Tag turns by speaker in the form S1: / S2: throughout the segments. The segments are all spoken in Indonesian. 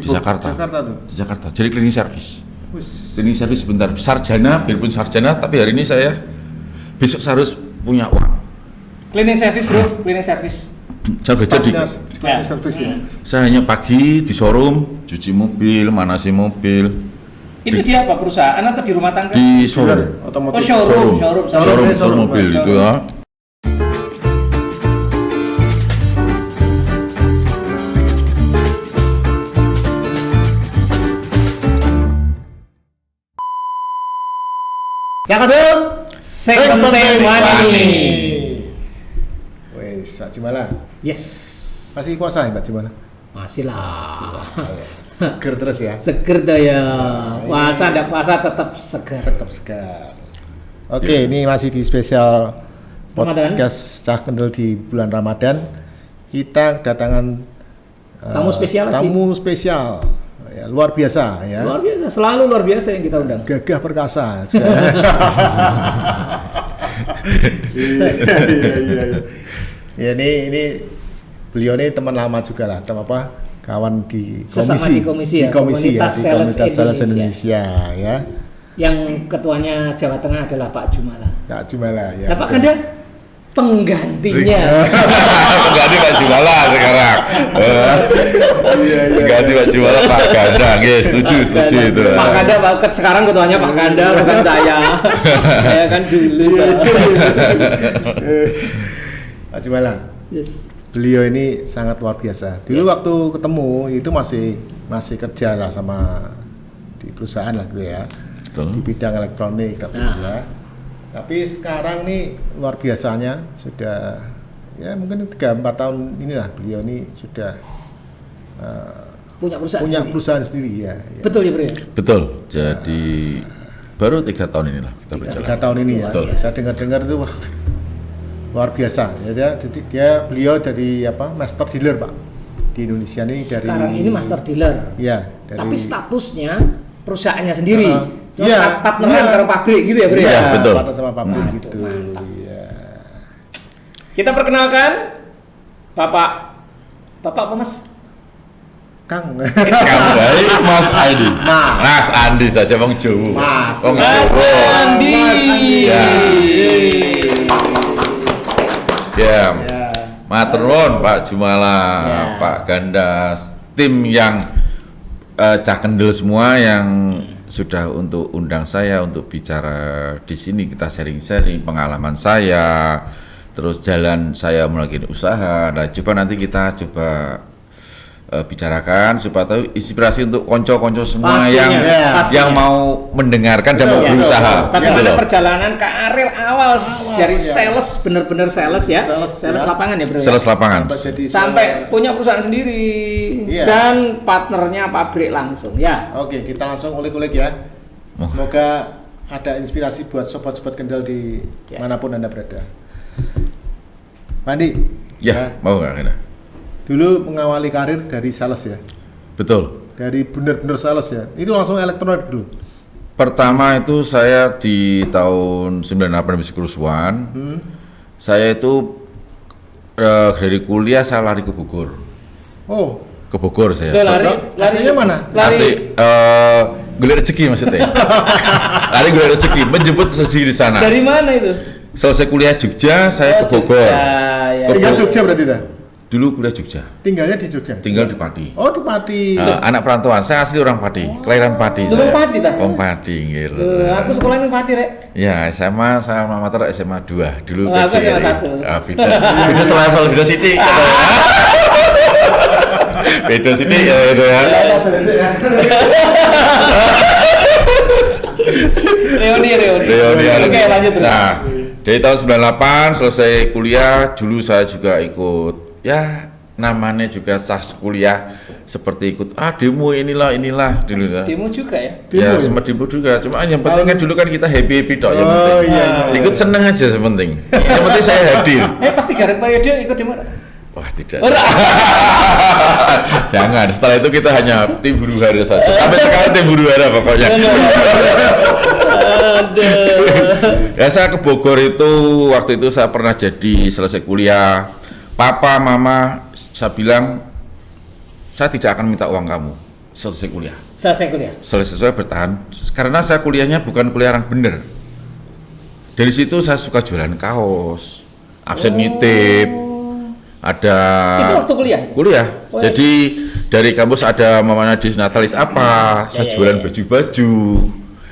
S1: di Jakarta.
S2: Di Jakarta. Jadi cleaning service. Cleaning service sebentar. Sarjana, biarpun sarjana, tapi hari ini saya besok saya harus punya uang.
S3: Cleaning service bro, cleaning service.
S2: Saya baca di
S1: cleaning service ya.
S2: Saya hanya pagi di showroom, cuci mobil, manasi mobil.
S3: Itu dia apa perusahaan atau di rumah tangga?
S2: Di showroom.
S1: Otomotif.
S3: Oh,
S2: Showroom mobil itu ya.
S1: Cakadem,
S3: Second Money.
S1: Wes, Pak Jumala.
S3: Yes.
S1: Masih puasa ya Pak Jumala?
S3: Masih lah.
S1: Seger terus ya.
S3: Seger dah ya. Puasa enggak puasa tetap seger.
S1: Tetap segar. Oke, ini masih di spesial podcast Cah Kendel di bulan Ramadan. Kita kedatangan
S3: tamu spesial lagi.
S1: Tamu spesial. Ya, luar biasa ya.
S3: Luar biasa, selalu luar biasa yang kita undang.
S1: Gagah perkasa. Iya. Ya ini beliau ini teman lama juga lah, teman apa? Kawan di komisi ya, komunitas Sales Indonesia ya.
S3: Yang ketuanya Jawa Tengah adalah Pak Jumala.
S1: Pak Jumala ya.
S3: Pak Kanda penggantinya.
S2: Pengganti Pak Jumala sekarang. Pengganti Pak Jumala Pak Ganda. Yes, setuju itu.
S3: Pak Ganda sekarang ketuanya Pak Ganda bukan saya. Saya kan dulu.
S1: Pak Jumala.
S3: Yes.
S1: Beliau ini sangat luar biasa. Dulu waktu ketemu itu masih kerja lah sama di perusahaan lah gitu ya. Betul. Di bidang elektronik ya. Tapi sekarang nih luar biasanya sudah ya mungkin 3-4 tahun inilah beliau ini sudah
S3: punya
S1: perusahaan sendiri ya.
S3: Betul ya Bro ya?
S2: Betul. Jadi baru 3 tahun inilah kita berjalan.
S1: 3 tahun ini ya.
S2: Betul.
S1: Saya dengar itu wah luar biasa. Beliau jadi master dealer Pak di Indonesia ini.
S3: Sekarang ini master dealer.
S1: Iya.
S3: Tapi statusnya perusahaannya sendiri.
S1: Iya,
S3: partneran karo pabrik gitu ya Bro ya?
S2: Iya, betul.
S1: Partner sama pabrik gitu.
S3: Iya. Kita perkenalkan Bapak apa Mas?
S1: Kang
S2: baik Mas Andi. Mas Andi saja Wong Jawa.
S3: Mas Andi.
S2: Ya. Matur nuwun Pak Jumala, Pak Ganda, tim yang Cah Kendel semua yang sudah untuk undang saya untuk bicara di sini, kita sharing-sharing pengalaman saya, terus jalan saya melakukan usaha. Nah, coba nanti kita bicarakan supaya tahu inspirasi untuk konco-konco semua pastinya. Yang mau mendengarkan dan mau berusaha.
S3: Bagaimana perjalanan karir awal dari sales, benar-benar sales ya, sales lapangan ya Bro.
S2: Sales lapangan.
S3: Sampai punya perusahaan sendiri dan partnernya pabrik langsung ya.
S1: Oke, kita langsung ulik-ulik ya. Semoga ada inspirasi buat sobat-sobat Kendel di manapun Anda berada. Mandi.
S2: Ya, mau nggak Kena?
S1: Dulu mengawali karir dari sales ya?
S2: Betul.
S1: Dari benar-benar sales ya? Itu langsung elektronik dulu?
S2: Pertama itu saya di tahun 98 habis kerusuhan. Saya itu dari kuliah saya lari ke Bogor.
S1: Oh.
S2: Ke Bogor saya.
S1: Larinya mana?
S2: Lari gue rezeki maksudnya. Lari gue rezeki, menjemput rezeki di sana.
S3: Dari mana itu?
S2: Selesai kuliah Jogja, saya ke Bogor.
S1: Tinggal Jogja berarti dah?
S2: Dulu kuliah Jogja.
S1: Tinggalnya di Jogja?
S2: Tinggal di Pati.
S1: Oh, di Pati.
S2: Anak perantauan, saya asli orang Pati, kelahiran Pati.
S3: Orang Pati tak?
S2: Orang Pati, gitu.
S3: Aku sekolah di Pati, Rek.
S2: Ya, SMA, saya Mater SMA 2. Dulu
S3: aku SMA 1.
S2: Beda selevel, beda sidik. Beda sidik ya itu ya.
S3: Reuni. Oke, lanjut.
S2: Nah, dari tahun 98 selesai kuliah, dulu saya juga ikut ya namanya juga sah kuliah seperti ikut demo inilah dulu ya.
S3: Demo juga ya?
S2: Ya sempat demo juga, cuma yang penting kan dulu kan kita happy dok yang penting. Ikut seneng aja sepenting. Yang penting saya hadir.
S3: Pas 3 periode ikut demo.
S2: Wah tidak. Jangan. Setelah itu kita hanya tim huru hara saja. Sampai sekarang tim huru hara pokoknya. Ya saya ke Bogor itu waktu itu saya pernah jadi selesai kuliah. Papa, mama, saya bilang saya tidak akan minta uang kamu. selesai kuliah. Selesai bertahan karena saya kuliahnya bukan kuliah yang bener. Dari situ saya suka jualan kaos, absen nitip, ada.
S3: Itu waktu kuliah.
S2: Kuliah. Jadi dari kampus ada mamanya disnatalis apa, saya jualan baju-baju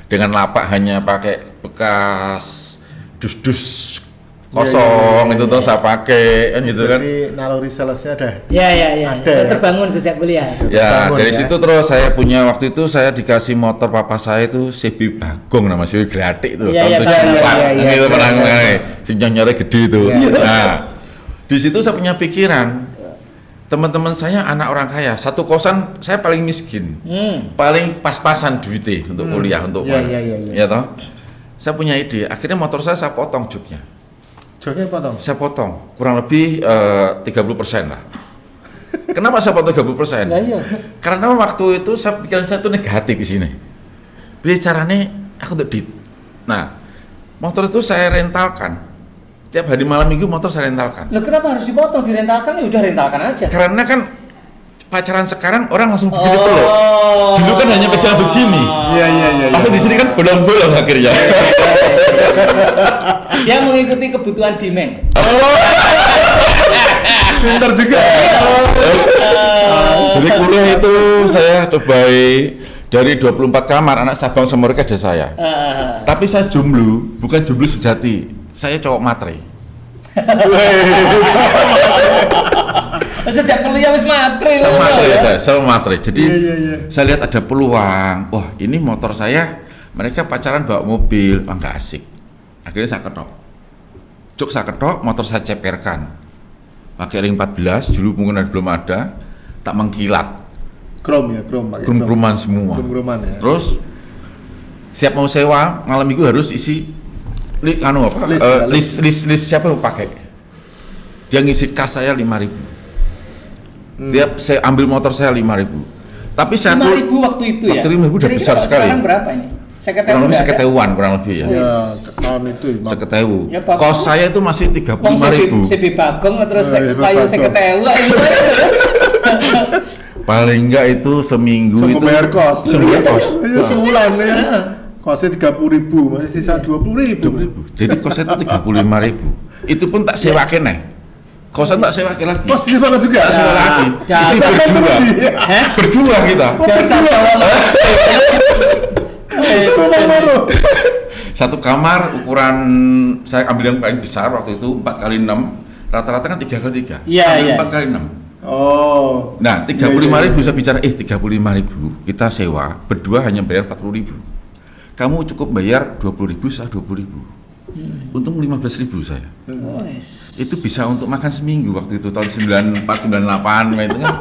S2: dengan lapak hanya pakai bekas dus-dus kosong itu tuh saya pakai kan gitu kan.
S1: Jadi naluri salesnya ada.
S3: Iya. Saya terbangun sejak kuliah.
S2: Ya, dari situ terus saya punya waktu itu saya dikasih motor papa saya itu CB Bagong nama CB Gratik itu tahun 74. Itu pernah sinyalnya gede itu. Nah, di situ saya punya pikiran teman-teman saya anak orang kaya, satu kosan saya paling miskin. Paling pas-pasan duitnya untuk kuliah untuk ya toh. Saya punya ide, akhirnya motor saya potong joknya.
S1: Joknya potong? Saya
S2: potong, kurang lebih 30% lah. Kenapa saya potong 30%? Karena waktu itu pikiran saya itu negatif di sini. Bicaranya aku untuk duit. Nah, motor itu saya rentalkan. Tiap hari malam minggu motor saya rentalkan.
S3: Loh kenapa harus dipotong? Direntalkan ya udah rentalkan aja.
S2: Karena kan pacaran sekarang orang langsung begini peluk. Dulu kan hanya pegang begini.
S1: Iya.
S2: Langsung di sini kan bolong-bolong akhirnya.
S3: Dia mengikuti kebutuhan demand.
S1: Pintar juga.
S2: Jadi kuliah itu saya cobai dari 24 kamar anak Sabang Semerauke ada saya. Tapi saya jomblo, bukan jomblo sejati. Saya cowok matre.
S3: Sejak kuliah wis matre.
S2: Saya matre. Jadi saya lihat ada peluang. Wah, ini motor saya mereka pacaran bawa mobil, nggak asik. Akhirnya saya ketok. Jok saya ketok, motor saya ceperkan. Pakai ring 14, dulu mungkin belum ada. Tak mengkilat.
S1: Krom pakai.
S2: Krom-kroman semua.
S1: Krom-kroman ya.
S2: Terus siap mau sewa, malam minggu harus isi list siapa yang pakai. Dia ngisi kas saya 5.000. Dia saya ambil motor saya 5.000. Tapi saya
S3: 5.000 waktu itu ya.
S2: Waktu 5.000 udah besar sekali.
S3: Sekarang berapa ini?
S2: Kurang lebih seketewan kurang lebih ya.
S1: Ya, tahun itu.
S2: Seketewu.
S3: Ya,
S2: kos saya itu masih 35.000.
S3: CB Bagong terus payu seketewu.
S2: Paling enggak itu seminggu itu.
S1: Bayar kos. Sebulan ya. Kosnya 30.000, masih sisa 20.000.
S2: Jadi kosnya itu 35.000. Itu pun tak sewa kene. Kosan tak sewa lagi.
S1: Kos sewa juga.
S2: Tak sewa lagi. Isi berdua. Berdua kita. Satu kamar ukuran saya ambil yang paling besar waktu itu 4x6, rata-rata kan 3x3.
S3: Iya.
S2: 4x6.
S1: Oh.
S2: Nah, 35.000 bisa bicara 35.000 kita sewa, berdua hanya bayar 40.000. Kamu cukup bayar 20.000, saya 20.000. Untung 15.000 saya. Itu bisa untuk makan seminggu waktu itu tahun 94 98 itu kan.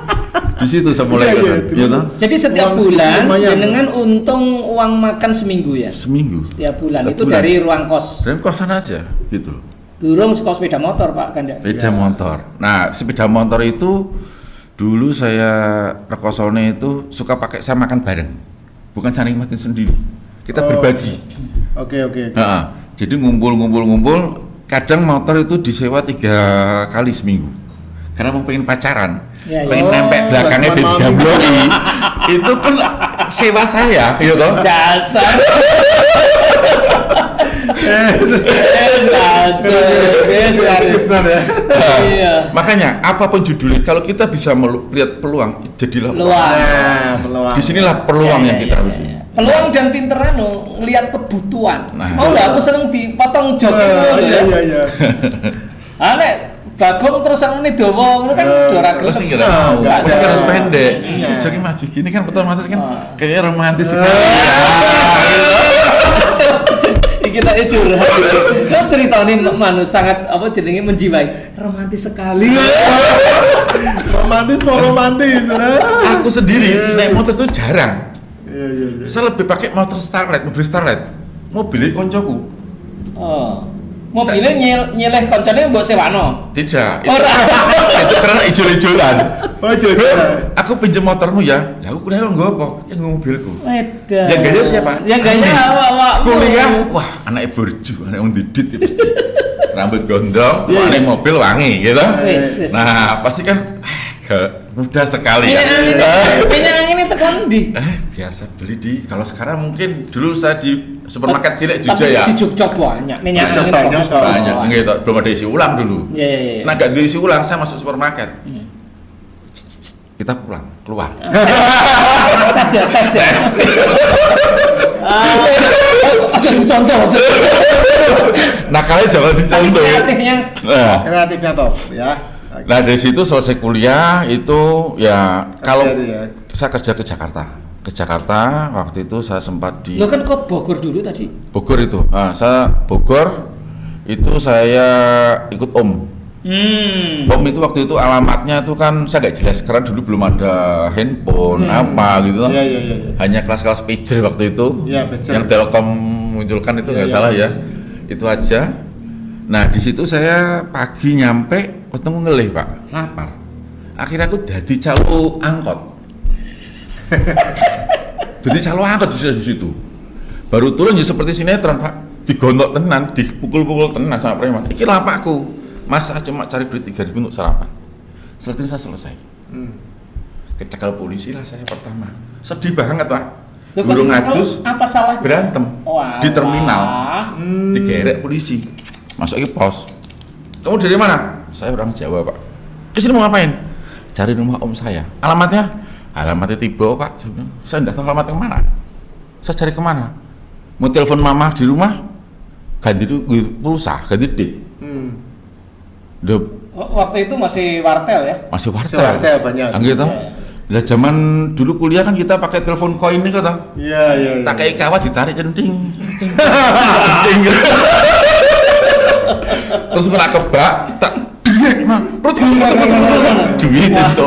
S2: Di situ saya mulai
S3: Jadi setiap bulan dengan untung uang makan seminggu ya?
S2: Seminggu.
S3: Setiap bulan itu dari ruang kos.
S2: Dari kosan aja gitu.
S3: Durung sekolah sepeda motor Pak Ganda.
S2: Sepeda motor. Nah, sepeda motor itu dulu saya rekosone itu suka pakai saya makan bareng. Bukan saya nikmatin sendiri. Kita berbagi.
S1: Oke.
S2: Jadi ngumpul. Kadang motor itu disewa 3 kali seminggu. Karena mau pengen pacaran, pengen nempel belakangnya di gamblori, itu pun sewa saya, gitu toh.
S3: Dasar.
S2: Makanya apapun judulnya, kalau kita bisa melihat peluang, jadilah
S3: peluang.
S2: Disinilah peluang yang kita harus.
S3: Peluang dan pinter ngelihat kebutuhan. Aku seneng dipotong jok.
S1: Iya.
S3: Nek Bagong terus ini dawa ngono kan ora gelem.
S2: Enggak harus pendek. Joki maju gini kan otomatis kan kayak romantis sekali.
S3: Iki tak curhat. Kok ceritane sangat apa jenenge menjiwai. Romantis sekali.
S1: romantis.
S2: Aku sendiri naik motor itu jarang. Iya. Saya lebih pakai mobil Starlet. Mobilnya koncoku.
S3: Mobilnya nyeleh koncone mbok sewano.
S2: Tidak. Itu karena ijol-ijolan. Aku pinjam motormu ya. Lah aku kuliah nggo apa? Ya mobilku. Yang gaya siapa?
S3: Yang gaya awak.
S2: Kuliah. Wah, anake borju, anak wong didit itu pasti. Rambut gondrong, anak mobil wangi gitu. Nah, pasti kan Mudah sekali ya.
S3: Minyak angin itu kan di.
S2: Biasa beli di. Kalau sekarang mungkin dulu saya di supermarket cilik Jogja
S3: Tapi
S2: ya.
S3: di Jogja banyak minyak
S1: Jogja
S3: angin
S1: banyak,
S3: bagus.
S1: kalau-
S2: Banyak, gitu. Belum ada isi ulang dulu.
S3: Iya.
S2: Nah, gak diisi ulang, saya masuk supermarket. Kita pulang, keluar.
S3: Tes ya. Aja dicontoh.
S2: Nah, kalian jangan
S3: Tapi
S2: dicontoh.
S3: kreatifnya
S1: Kreatifnya top ya.
S2: Nah, dari situ selesai kuliah itu ya kalau
S1: itu ya.
S2: saya kerja ke Jakarta waktu itu saya sempat di
S3: lo kan kok Bogor dulu tadi.
S2: Bogor itu. Nah, saya Bogor itu saya ikut Om. Om itu waktu itu alamatnya itu kan saya nggak jelas karena dulu belum ada handphone apa gitu.
S1: Iya.
S2: Hanya kelas-kelas pager waktu itu.
S1: Iya, pager.
S2: Yang Telkom munculkan itu nggak salah ya. Itu aja. Nah, di situ saya pagi nyampe ketemu ngelih, Pak. Lapar. Akhirnya aku jadi calo angkot. Jadi calo angkot di situ. Baru turun ya seperti sinetron, Pak. Digontok tenan, dipukul-pukul tenan sama preman. Iki lapakku. Mas, saya cuma cari duit 3.000 untuk sarapan. Setelah itu saya selesai. Kecekel polisi lah saya pertama. Sedih banget, Pak.
S3: Lo
S2: Burung
S3: kok
S2: ngadus,
S3: apa salah?
S2: berantem
S3: Wah,
S2: di terminal. Digerek polisi. Masuk ke pos. Kamu dari mana? Saya orang Jawa, Pak. Kesini mau ngapain? Cari rumah om saya. Alamatnya Tibo, Pak. Saya bilang, saya tidak tahu alamatnya kemana. Saya cari kemana? Mau telepon mama di rumah, ganti pulsa, ganti dit.
S3: Waktu itu masih wartel ya?
S2: Masih
S1: Masih wartel banyak.
S2: Gitu. Lah zaman dulu kuliah kan kita pakai telepon koin nih kata.
S1: Iya.
S2: Tak kayak kawat ditarik centing. Terus kena kebak, tak terus duit itu.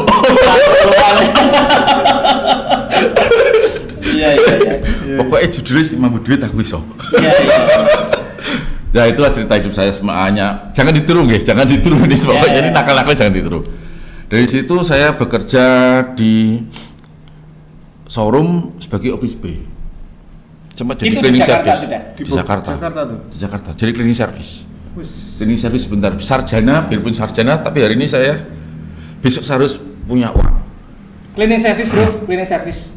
S3: Iya.
S2: Pokoknya judulnya sih mampu duit aku iso.
S3: Iya.
S2: Ya itulah cerita hidup saya semuanya. Jangan ditiru guys, jangan ditiru nih. Pokoknya ini nakal-nakal jangan ditiru. Dari situ saya bekerja di showroom sebagai office bay. Cuma jadi
S3: Itu di
S2: cleaning
S3: Jakarta
S2: service.
S3: sudah?
S2: Di Jakarta.
S1: Tuh.
S2: Di Jakarta. Jadi cleaning service.
S1: Wis.
S2: Cleaning service sebentar. Sarjana, biarpun sarjana, tapi hari ini saya besok saya harus punya uang.
S3: Cleaning service bro, cleaning service.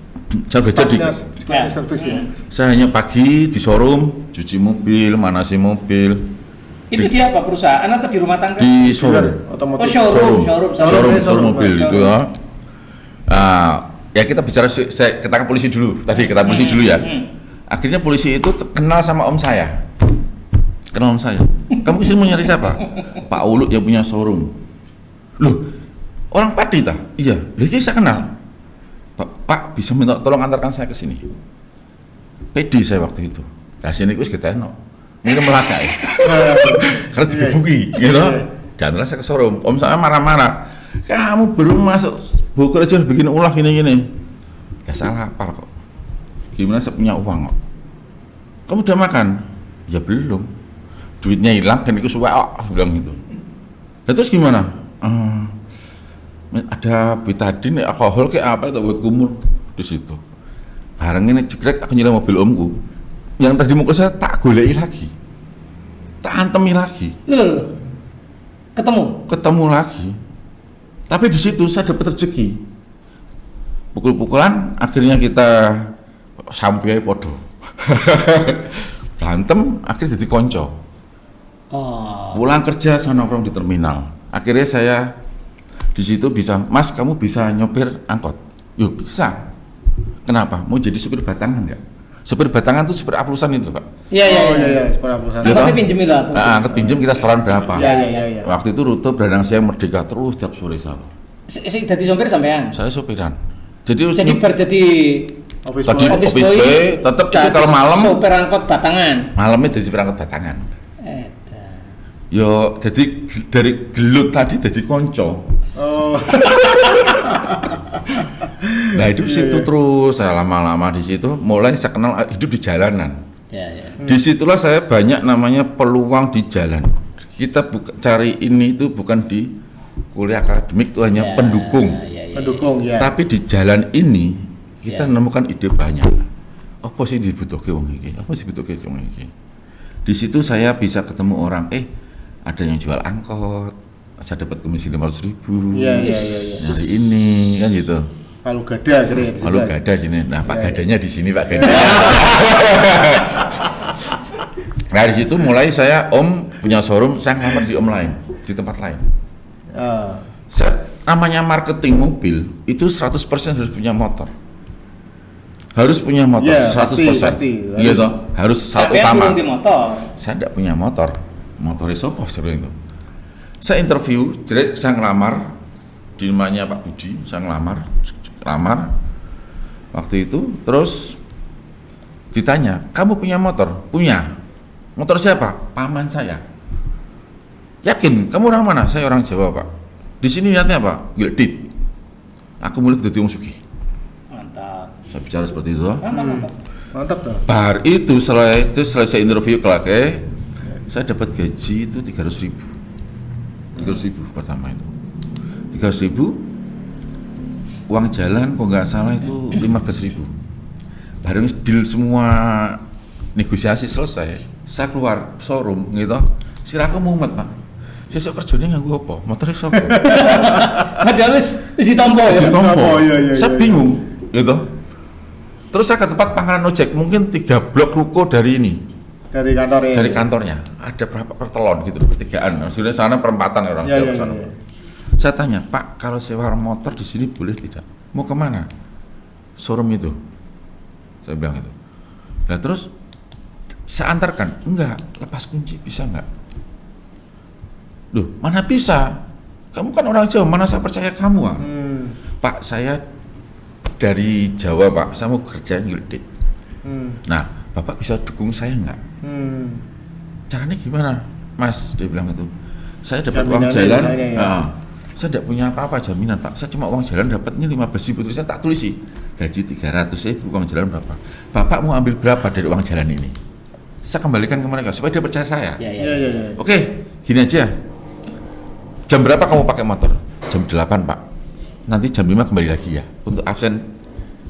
S2: Saya belajar di
S1: Cleaning service ya.
S2: saya hanya pagi di showroom, cuci mobil, manasi mobil.
S3: Itu di apa perusahaan atau di rumah tangga?
S2: Di showroom.
S3: Oh
S1: Otomotif.
S2: Showroom mobil itu ya. Nah, ya kita bicara kita ke polisi dulu. Tadi kita polisi dulu ya. Akhirnya polisi itu kenal sama om saya. Kenal om saya. Kamu kesini mau nyari siapa? Pak Ulu yang punya showroom. Loh, orang Pati tah? Iya. Loh, ini saya kenal. Pak bisa minta tolong antarkan saya ke sini. Pedi saya waktu itu. Nah sini wis keteno. Ini merasa ya. Karena digebuki, gitu. Dan saya ke showroom. Om saya marah-marah. Kamu baru masuk Bogor aja bikin ulah gini-gini. Ya salah lapar kok. Gimana saya punya uang kok. Kamu udah makan? Ya belum. Duitnya hilang kan itu suwek bilang gitu. Nah, terus gimana? Ada betadin, alkohol kayak apa itu buat kumur di situ. Barang ini jegrek aku nyilai mobil omku. Yang tadi mukul saya tak goleki lagi, tak antemi lagi.
S3: Loh. Ketemu
S2: Lagi. Tapi di situ saya dapat rezeki. Pukul-pukulan, akhirnya kita sampai podo. Berantem, akhirnya jadi konco. Pulang kerja saya nongkrong di terminal. Akhirnya saya di situ bisa, Mas kamu bisa nyopir angkot? Yuk bisa. Kenapa? Mau jadi supir batangan nggak? Supir batangan tuh supir aplusan itu Pak.
S1: Iya, supir aplusan.
S3: Angkotnya pinjem lah.
S2: Angkot pinjem kita setoran berapa?
S1: Iya.
S2: Waktu itu rute Beranang Siang Merdeka terus tiap sore saya.
S3: Jadi sopir sampean?
S2: Saya sopiran. Jadi
S3: jadi
S2: tadi office boy, tetap itu kalau malam
S3: sopir angkot batangan.
S2: Malamnya jadi supir angkot batangan. Yo, jadi dari gelut tadi jadi konco. Nah hidup situ terus saya lama-lama di situ. Mulai saya kenal hidup di jalanan. Disitulah saya banyak namanya peluang di jalan. Kita cari ini itu bukan di kuliah akademik itu hanya pendukung.
S1: Pendukung ya.
S2: Tapi di jalan ini kita menemukan ide banyak. Apa sih dibutuhkan wong iki? Apa sih dibutuhkan wong iki? Di situ saya bisa ketemu orang. Ada yang jual angkot, saya dapat komisi 500.000.
S1: Iya.
S2: Nyari ini kan gitu.
S1: Palu gada akhirnya.
S2: Palu gada sini. Nah, Pak Gadanya di sini, Pak Gada. Nah, di situ mulai saya Om punya showroom, saya ngelamar di Om lain, di tempat lain. Namanya marketing mobil itu 100% harus punya motor. Harus punya motor, 100%.
S1: Pasti.
S2: Iya toh, harus satu utama.
S3: Motor.
S2: Saya tidak punya motor. Motornya sopo sering itu. Saya interview, direct saya ngelamar di rumahnya Pak Budi, saya ngelamar waktu itu, terus ditanya, kamu punya motor? Punya. Motor siapa? Paman saya. Yakin? Kamu orang mana? Saya orang Jawa, Pak. Di sini niatnya apa? Gildit. Aku mulai jadi wong sugih.
S3: Mantap.
S2: Saya bicara seperti itu.
S1: Mantap tuh.
S2: Bar itu selesai interview kelake, saya dapat gaji itu 300.000 pertama itu. 300.000, uang jalan kok nggak salah itu 15.000. Bareng deal semua negosiasi selesai, saya keluar showroom gitu. Sirahku mumet, Pak. Sesuk kerjanya nganggo apa? Motornya sapa?
S3: Padahal wis ditompo ya.
S1: Iya.
S2: Saya bingung gitu. Terus saya ke tempat pangkalan ojek, mungkin 3 blok ruko dari ini.
S1: Dari kantornya.
S2: Dari kantornya. Ada berapa pertelon gitu, pertigaan. Maksudnya sana perempatan orang Jawa sana.
S1: Iya.
S2: Saya tanya, Pak, kalau sewa motor di sini boleh tidak? Mau kemana? Showroom itu. Saya bilang itu. Nah terus saya antarkan, enggak, lepas kunci bisa enggak? Loh, mana bisa? Kamu kan orang Jawa, mana saya percaya kamu? Pak, saya dari Jawa, Pak, saya mau kerja nyulit. Nah, Bapak bisa dukung saya enggak? Caranya gimana, Mas? Dia bilang itu. Saya dapat uang jalan. Saya tidak punya apa-apa jaminan, Pak. Saya cuma uang jalan dapatnya 15.000, terus saya tak tulis sih. Gaji 300.000, uang jalan berapa? Bapak mau ambil berapa dari uang jalan ini? Saya kembalikan ke mereka supaya dia percaya saya.
S1: Iya.
S2: Oke, gini aja. Jam berapa kamu pakai motor? Jam 8, Pak. Nanti jam 5 kembali lagi ya. Untuk absen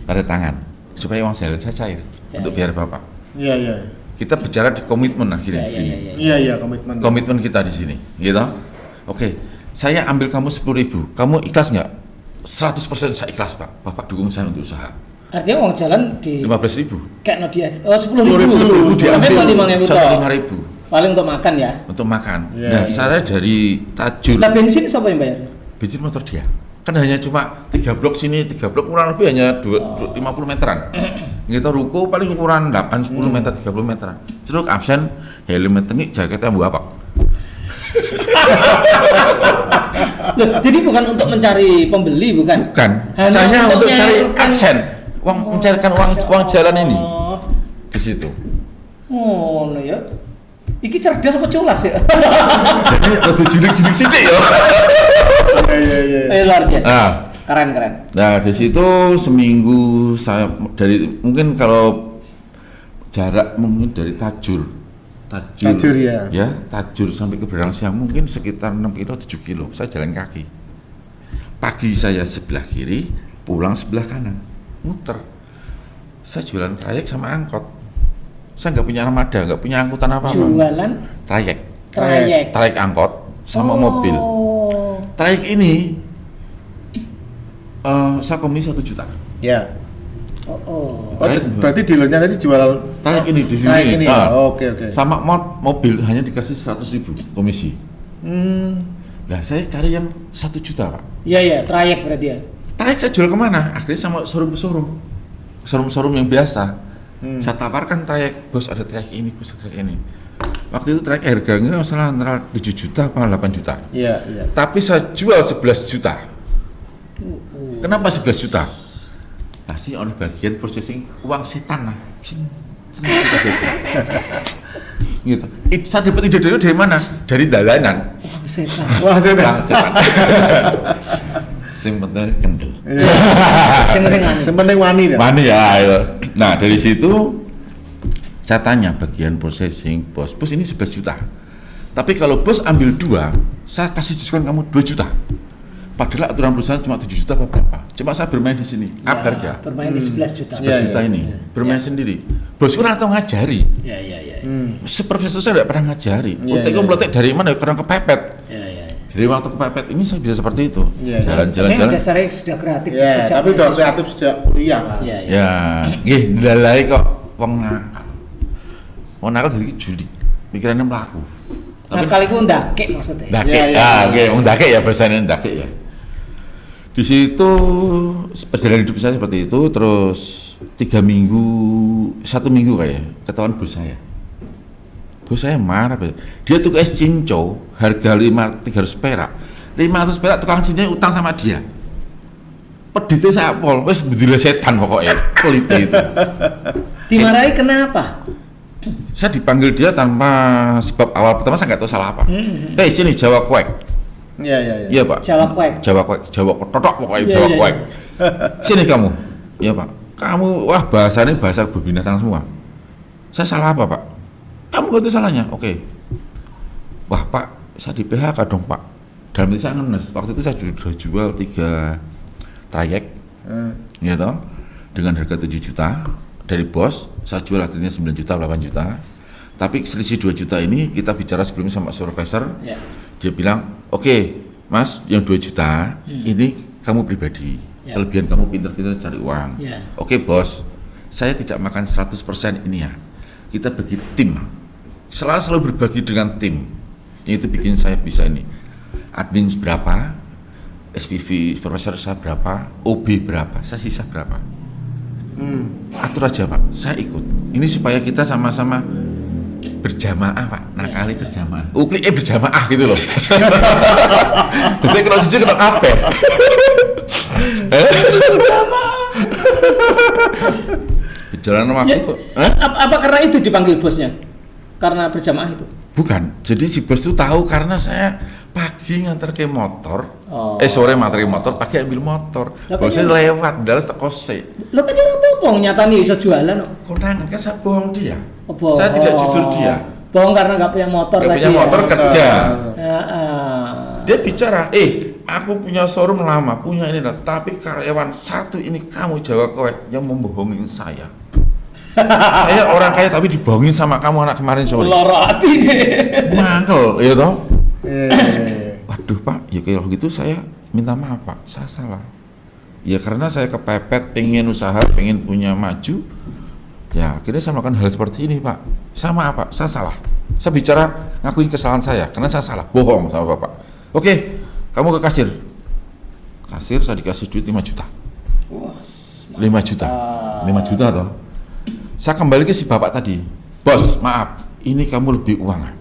S2: tanda tangan supaya uang jalan saya cair untuk biar Bapak.
S1: Iya.
S2: Kita bicara di komitmen akhirnya di sini.
S1: Iya, komitmen.
S2: Komitmen kita di sini, gitu. Oke, saya ambil kamu 10.000. Kamu ikhlas nggak? 100% saya ikhlas, Pak. Bapak dukung saya untuk usaha.
S3: Artinya uang jalan di
S2: 15.000.
S3: kayak no dia 10.000
S2: diambil
S3: 5.000 paling untuk makan ya.
S2: Untuk makan.
S1: Yeah,
S2: Nah, saya dari Tajur.
S3: Nah, bensin siapa yang bayar?
S2: Bensin motor dia. Kan hanya cuma 3 blok sini, 3 blok kurang lebih hanya 50 meteran. Kita ruko paling ukuran 8-10 meter, 30 meteran. Terus absen, helm tengik, jaketnya buat apa?
S3: Loh, jadi bukan untuk mencari pembeli, bukan?
S2: Bukan.
S3: Hanya
S2: Saya untuk cari
S3: menyalurkan-
S2: absen. Mencarikan uang jalan ini. Di situ.
S3: Oh, no ya. Iki cerdas apa culas ya?
S2: Jadi waktu julik-julik sih ya.
S1: Iya.
S3: Luar biasa.
S2: Nah,
S3: Keren.
S2: nah di situ seminggu saya dari mungkin kalau jarak mungkin dari Tajur
S1: ya.
S2: Ya, Tajur sampai ke Berang Siang mungkin sekitar 6 kilo 7 kilo. Saya jalan kaki. Pagi saya sebelah kiri, pulang sebelah kanan, muter. Saya jualan trayek sama angkot. Saya nggak punya armada, nggak punya angkutan apa-apa.
S3: Jualan
S2: Trayek angkot sama mobil. Trayek ini saya komisi 1 juta.
S1: Ya.
S3: Oh.
S1: Berarti dealernya tadi jual
S2: Trayek ini di sini.
S1: trayek ini. Oke.
S2: Sama mobil hanya dikasih 100.000 komisi. Nah, saya cari yang 1 juta, Pak.
S3: Iya, trayek berarti ya.
S2: Trayek saya jual kemana? Akhirnya sama showroom yang biasa. Saya tawarkan trayek, bos ada trayek ini, bos ada trayek ini. Waktu itu trayek harganya masalah antara 7 juta apa 8 juta.
S1: Iya.
S2: Tapi saya jual 11 juta. Kenapa 11 juta? Kasih oleh bagian processing uang setan lah. Gitu. Saya dapat ide dari mana? Dari dalanan.
S3: Uang setan.
S1: Wah,
S2: Uang setan. Simpen kendel.
S1: Sementing wani ya.
S2: Mana ya? Ayo. Nah dari situ saya tanya bagian processing, bos ini 11 juta. Tapi kalau bos ambil 2, saya kasih diskon kamu 2 juta. Padahal aturan perusahaan cuma 7 juta apa berapa? Cuma saya bermain di sini, up harga.
S3: Bermain di 11 juta.
S2: 11 juta ini, bermain sendiri. Bos kurang atau ngajari.
S3: Iya.
S2: Supervisor saya tidak pernah ngajari.
S1: Iya,
S2: Untuk melotek dari mana? Kurang kepepet.
S3: Iya.
S2: Dari waktu kepepet ini saya bisa seperti itu.
S1: Iya,
S2: Jalan-jalan.
S3: Dasarnya sudah kreatif
S1: Ya,
S3: sejak
S1: tapi udah kreatif sejak kuliah kan.
S3: Iya, iya.
S2: Ya, nggih dilalai kok wong nakal. Wong nakal dari judi. Pikirannya melaku.
S3: Nah, kali itu ndake maksudnya.
S2: Ndake.
S1: Iya, iya,
S2: Ah,
S1: iya.
S2: nggih, wong ndake ya bahasanya ndake ya. Di situ perjalanan hidup saya seperti itu, terus 1 minggu kayak ketahuan bos saya. Bos saya marah, dia tukang es cinco harga 300 perak. 500 perak tukang cinco utang sama dia. Pedite saya pol, wes bedile setan pokoknya, pelite itu.
S3: Dimarahi kenapa?
S2: Saya dipanggil dia tanpa sebab awal pertama saya nggak tahu salah apa. Sini Jawa kuek.
S1: Iya, iya, iya.
S2: Iya Pak.
S3: Jawa kuek.
S2: Jawa kuek, Jawa totok pokoknya
S3: Iya,
S2: Jawa
S3: iya,
S2: kuek. Sini kamu. Iya Pak. Kamu wah bahasanya bahasa binatang semua. Saya salah apa Pak? Kamu nggak tahu salahnya. Oke. Wah Pak, saya di PHK dong Pak. Dalam itu saya ngenes. Waktu itu saya sudah jual 3 trayek, ya toh, dengan harga 7 juta dari bos. Saya jual akhirnya 9 juta, 8 juta. Tapi selisih 2 juta ini kita bicara sebelumnya sama supervisor.
S3: Ya.
S2: Dia bilang, oke, Mas, yang 2 juta ini kamu pribadi.
S3: Ya.
S2: Kelebihan kamu pintar-pintar cari uang.
S3: Ya.
S2: Oke, bos, saya tidak makan 100% ini ya. Kita bagi tim. Selalu berbagi dengan tim. Itu bikin saya bisa ini. Admin berapa, SPV supervisor saya berapa, OB berapa, saya sisa berapa. Atur aja Pak, saya ikut. Ini supaya kita sama-sama berjamaah Pak, nakali berjamaah. Berjamaah gitu loh. Jadi kalau siji kena kabeh. Berjalan waktu.
S3: Apa karena itu dipanggil bosnya? Karena berjamaah itu?
S2: Bukan. Jadi si bos itu tahu karena saya pagi nganter ke motor.
S3: Oh.
S2: Sore nganter ke motor, pagi ambil motor. Bosnya lewat, dalas teko sik.
S3: Lo kan ora apa-apa nyatani iso jualan kok.
S2: Konangan kan saya bohong dia.
S3: Oh, bohong.
S2: Saya tidak jujur dia.
S3: Bohong karena nggak punya motor
S2: Nggak
S3: lagi.
S2: punya motor kerja. Dia bicara, aku punya showroom lama, punya ini, tapi karyawan satu ini kamu Jawa Kuek yang membohongin saya. Saya orang kaya tapi dibohongin sama kamu anak kemarin sore.
S3: Loro hati deh.
S2: Mangkel, ya toh?
S1: Iya.
S2: Waduh Pak, ya kalau gitu saya minta maaf Pak, saya salah. Ya karena saya kepepet, pengen usaha, pengen punya maju. Ya akhirnya saya melakukan hal seperti ini Pak. Sama apa? Saya salah. Saya bicara ngakuin kesalahan saya, karena saya salah, bohong sama Bapak. Oke, kamu ke kasir. Kasir saya dikasih duit 5 juta.
S3: Wah,
S2: 5 juta. 5 juta toh. Saya kembali ke si bapak tadi. Bos, maaf, ini kamu lebih uang.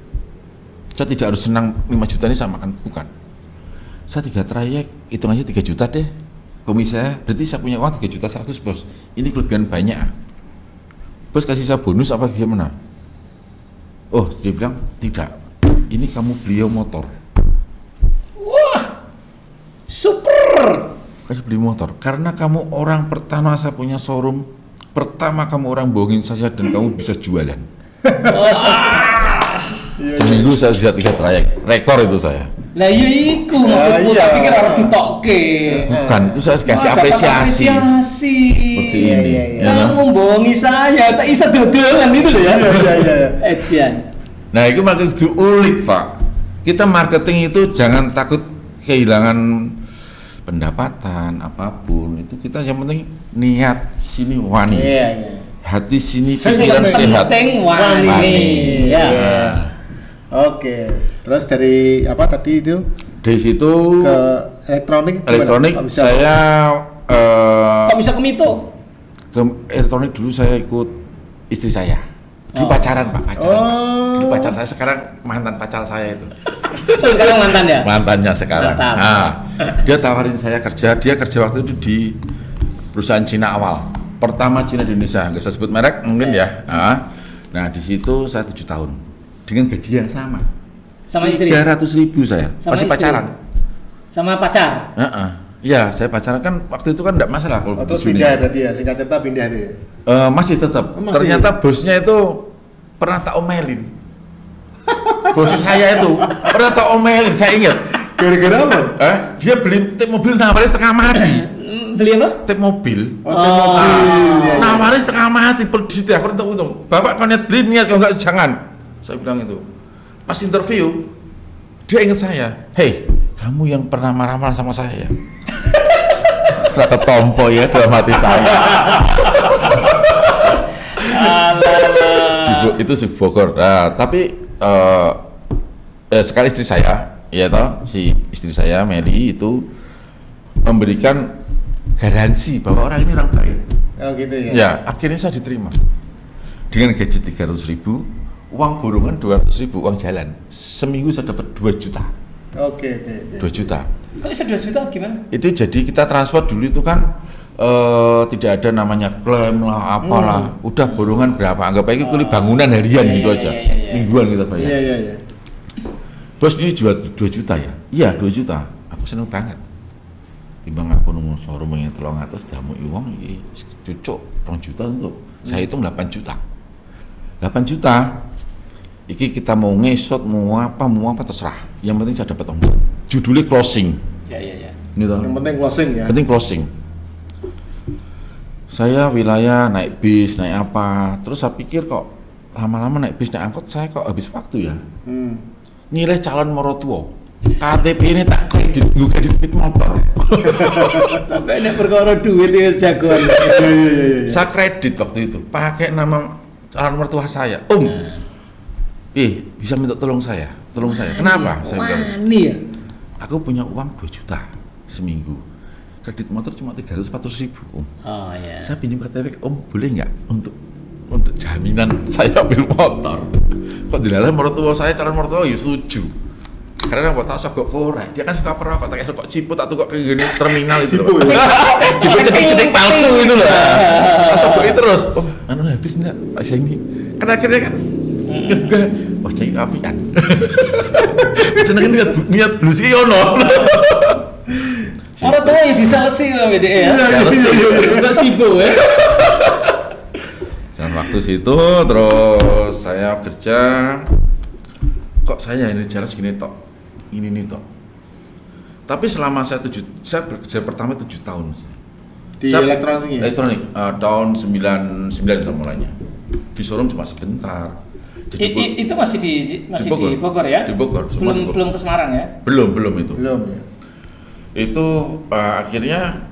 S2: Saya tidak harus senang 5 juta ini saya makan, bukan. Saya 3 trayek, hitung aja 3 juta deh. Komisi saya, berarti saya punya uang 3 juta 100 bos. Ini kelebihan banyak. Bos kasih saya bonus apa gimana? Oh, dia bilang, tidak. Ini kamu beli motor.
S3: Wah, super.
S2: Kasih beli motor. Karena kamu orang pertama saya punya showroom. Pertama kamu orang bohongin saya dan kamu bisa jualan. Seminggu saya sudah 3 trayek. Rekor itu saya.
S3: Lah iya iku maksudku,
S1: iya.
S3: tapi kan harus ditokke.
S2: Bukan, itu saya kasih
S3: Wah, dapat
S2: apresiasi.
S3: Apresiasi.
S2: Seperti ini.
S1: iya.
S2: Ya,
S3: Kamu
S2: toh?
S3: membohongi saya, tak bisa dodolan itu loh ya.
S1: Iya.
S3: Edian.
S2: Nah, itu makin diulik, Pak. Kita marketing itu jangan takut kehilangan pendapatan apapun. Itu kita yang penting niat sini wani.
S1: Iya.
S2: Hati sini
S1: Sing
S2: pikiran
S1: penting-
S2: sehat.
S3: penting wani.
S1: Wani.
S3: Ya.
S1: Iya. Oke. Terus dari apa tadi itu
S2: Dari situ
S1: ke elektronik? gimana?
S2: elektronik
S1: Kok bisa?
S2: saya
S3: Kok bisa ke Mito?
S2: ke elektronik dulu saya ikut istri saya. Dulu
S3: Oh.
S2: pacaran Pak, pacaran.
S1: Oh.
S2: Dulu pacar saya, sekarang mantan pacar saya itu.
S3: Sekarang mantan ya?
S2: Mantannya sekarang.
S3: Mantap.
S2: Nah, dia tawarin saya kerja. Dia kerja waktu itu di perusahaan Cina awal. Pertama Cina di Indonesia. Nggak saya sebut merek mungkin ya. Nah, di situ saya 7 tahun dengan gaji yang sama.
S3: Sama istri?
S2: 300.000 saya.
S3: Sama
S2: Masih
S3: istri?
S2: pacaran.
S3: Sama pacar?
S2: Iya, saya pacaran kan waktu itu kan enggak masalah kalau
S1: Oh, terus
S2: begini.
S1: pindah berarti ya, singkat cerita pindah itu ya?
S2: Masih tetap.
S1: Oh, masih?
S2: Ternyata bosnya itu pernah tak omelin. Bos saya itu pernah tak omelin, saya ingat.
S1: Gara-gara apa?
S2: Dia beli tip mobil nawarin setengah mati.
S3: Beli apa?
S2: Tip mobil.
S1: Oh, tim mobil. Iya.
S2: Nawarin setengah mati, di situ aku untung. Bapak kalau niat beli niat, kalau enggak jangan. Saya bilang itu. Pas interview, dia ingat saya. Hey, kamu yang pernah marah-marah sama saya ya? Rata tompo ya dalam hati saya. Itu si Bogor. Nah, tapi sekali istri saya, ya toh, si istri saya Mary itu memberikan garansi bahwa orang ini orang baik.
S1: Oh gitu ya.
S2: Ya, akhirnya saya diterima dengan gaji 300.000, uang borongan 200.000, uang jalan. Seminggu saya dapat 2 juta.
S1: Oke.
S2: 2 juta.
S3: Kok bisa 2 juta gimana?
S2: Itu jadi kita transfer dulu itu kan tidak ada namanya klaim lah apalah, udah borongan berapa, anggap aja kulit bangunan harian gitu aja, mingguan kita bayar.
S1: Iya.
S2: Bos ini jual 2 juta ya? Iya 2 juta, aku seneng banget. Timbang aku nunggu showroom yang 300 damu uang, cucuk 2 juta untuk saya hitung 8 juta. 8 juta, iki kita mau ngesot, mau apa terserah. Yang penting saya dapat omset. Judulnya closing.
S3: Iya.
S2: Gitu.
S1: Yang penting closing ya.
S2: Penting closing. Saya wilayah naik bis, naik apa, terus saya pikir kok lama-lama naik bis, naik angkot, saya kok habis waktu ya. Nilai calon morotuo, KTP ini tak kredit, gue kredit motor.
S3: Banyak perkara duit ya jagoan.
S1: Iya.
S2: Saya kredit waktu itu, pakai nama calon mertua saya. Bisa minta tolong saya. Kenapa? Saya bilang,
S3: Wani ya?
S2: aku punya uang 2 juta seminggu. Kredit motor cuma 300-400 ribu, Om.
S3: Oh iya.
S2: Saya pinjam KTP, Om boleh nggak untuk jaminan saya ambil motor? Kok di dalam mertua saya, calon mertua ya setuju. Karena apa? Tak sogok korek, dia kan suka perokok, tak kok ciput atau kok kayak gini terminal itu. Ciput cedik palsu itu loh. Tak sogok itu terus, Om, habis nggak? Pak saya ini. Kan akhirnya kan, wah cai apian. Dan kan niat blusi yono.
S3: Orang tua ya disalesi sama BDE ya. Enggak sibuk ya.
S2: Dan waktu situ terus saya kerja, kok saya ini jalan segini tok, ini nih tok. Tapi selama saya bekerja pertama 7 tahun.
S1: Di elektronik ya?
S2: Elektronik, tahun 99 saya mulainya. Di showroom cuma sebentar. Jadi
S3: Itu masih di Bogor ya?
S2: Di Bogor.
S3: Belum ke Semarang ya?
S2: Belum itu.
S1: Belum ya.
S2: Itu akhirnya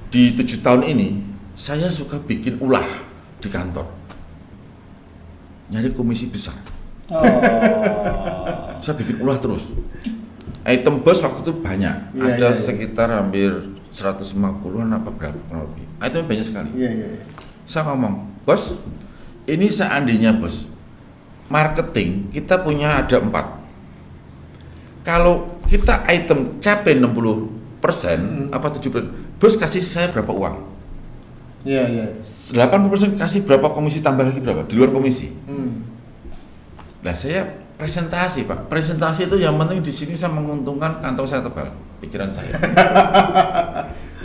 S2: di 7 tahun ini saya suka bikin ulah di kantor, nyari komisi besar. Saya bikin ulah terus. Item bos waktu itu banyak, ada sekitar hampir 150-an apa berapa lebih. Itemnya banyak sekali.
S1: Iya.
S2: Saya ngomong, bos, ini seandainya bos, marketing kita punya ada 4. Kalau kita item capai 60% apa 70%, bos kasih saya berapa uang?
S1: Iya.
S2: 80% kasih berapa, komisi tambah lagi berapa? Di luar komisi. Nah saya presentasi Pak, presentasi itu yang penting di sini saya menguntungkan kantong saya tebal, pikiran saya.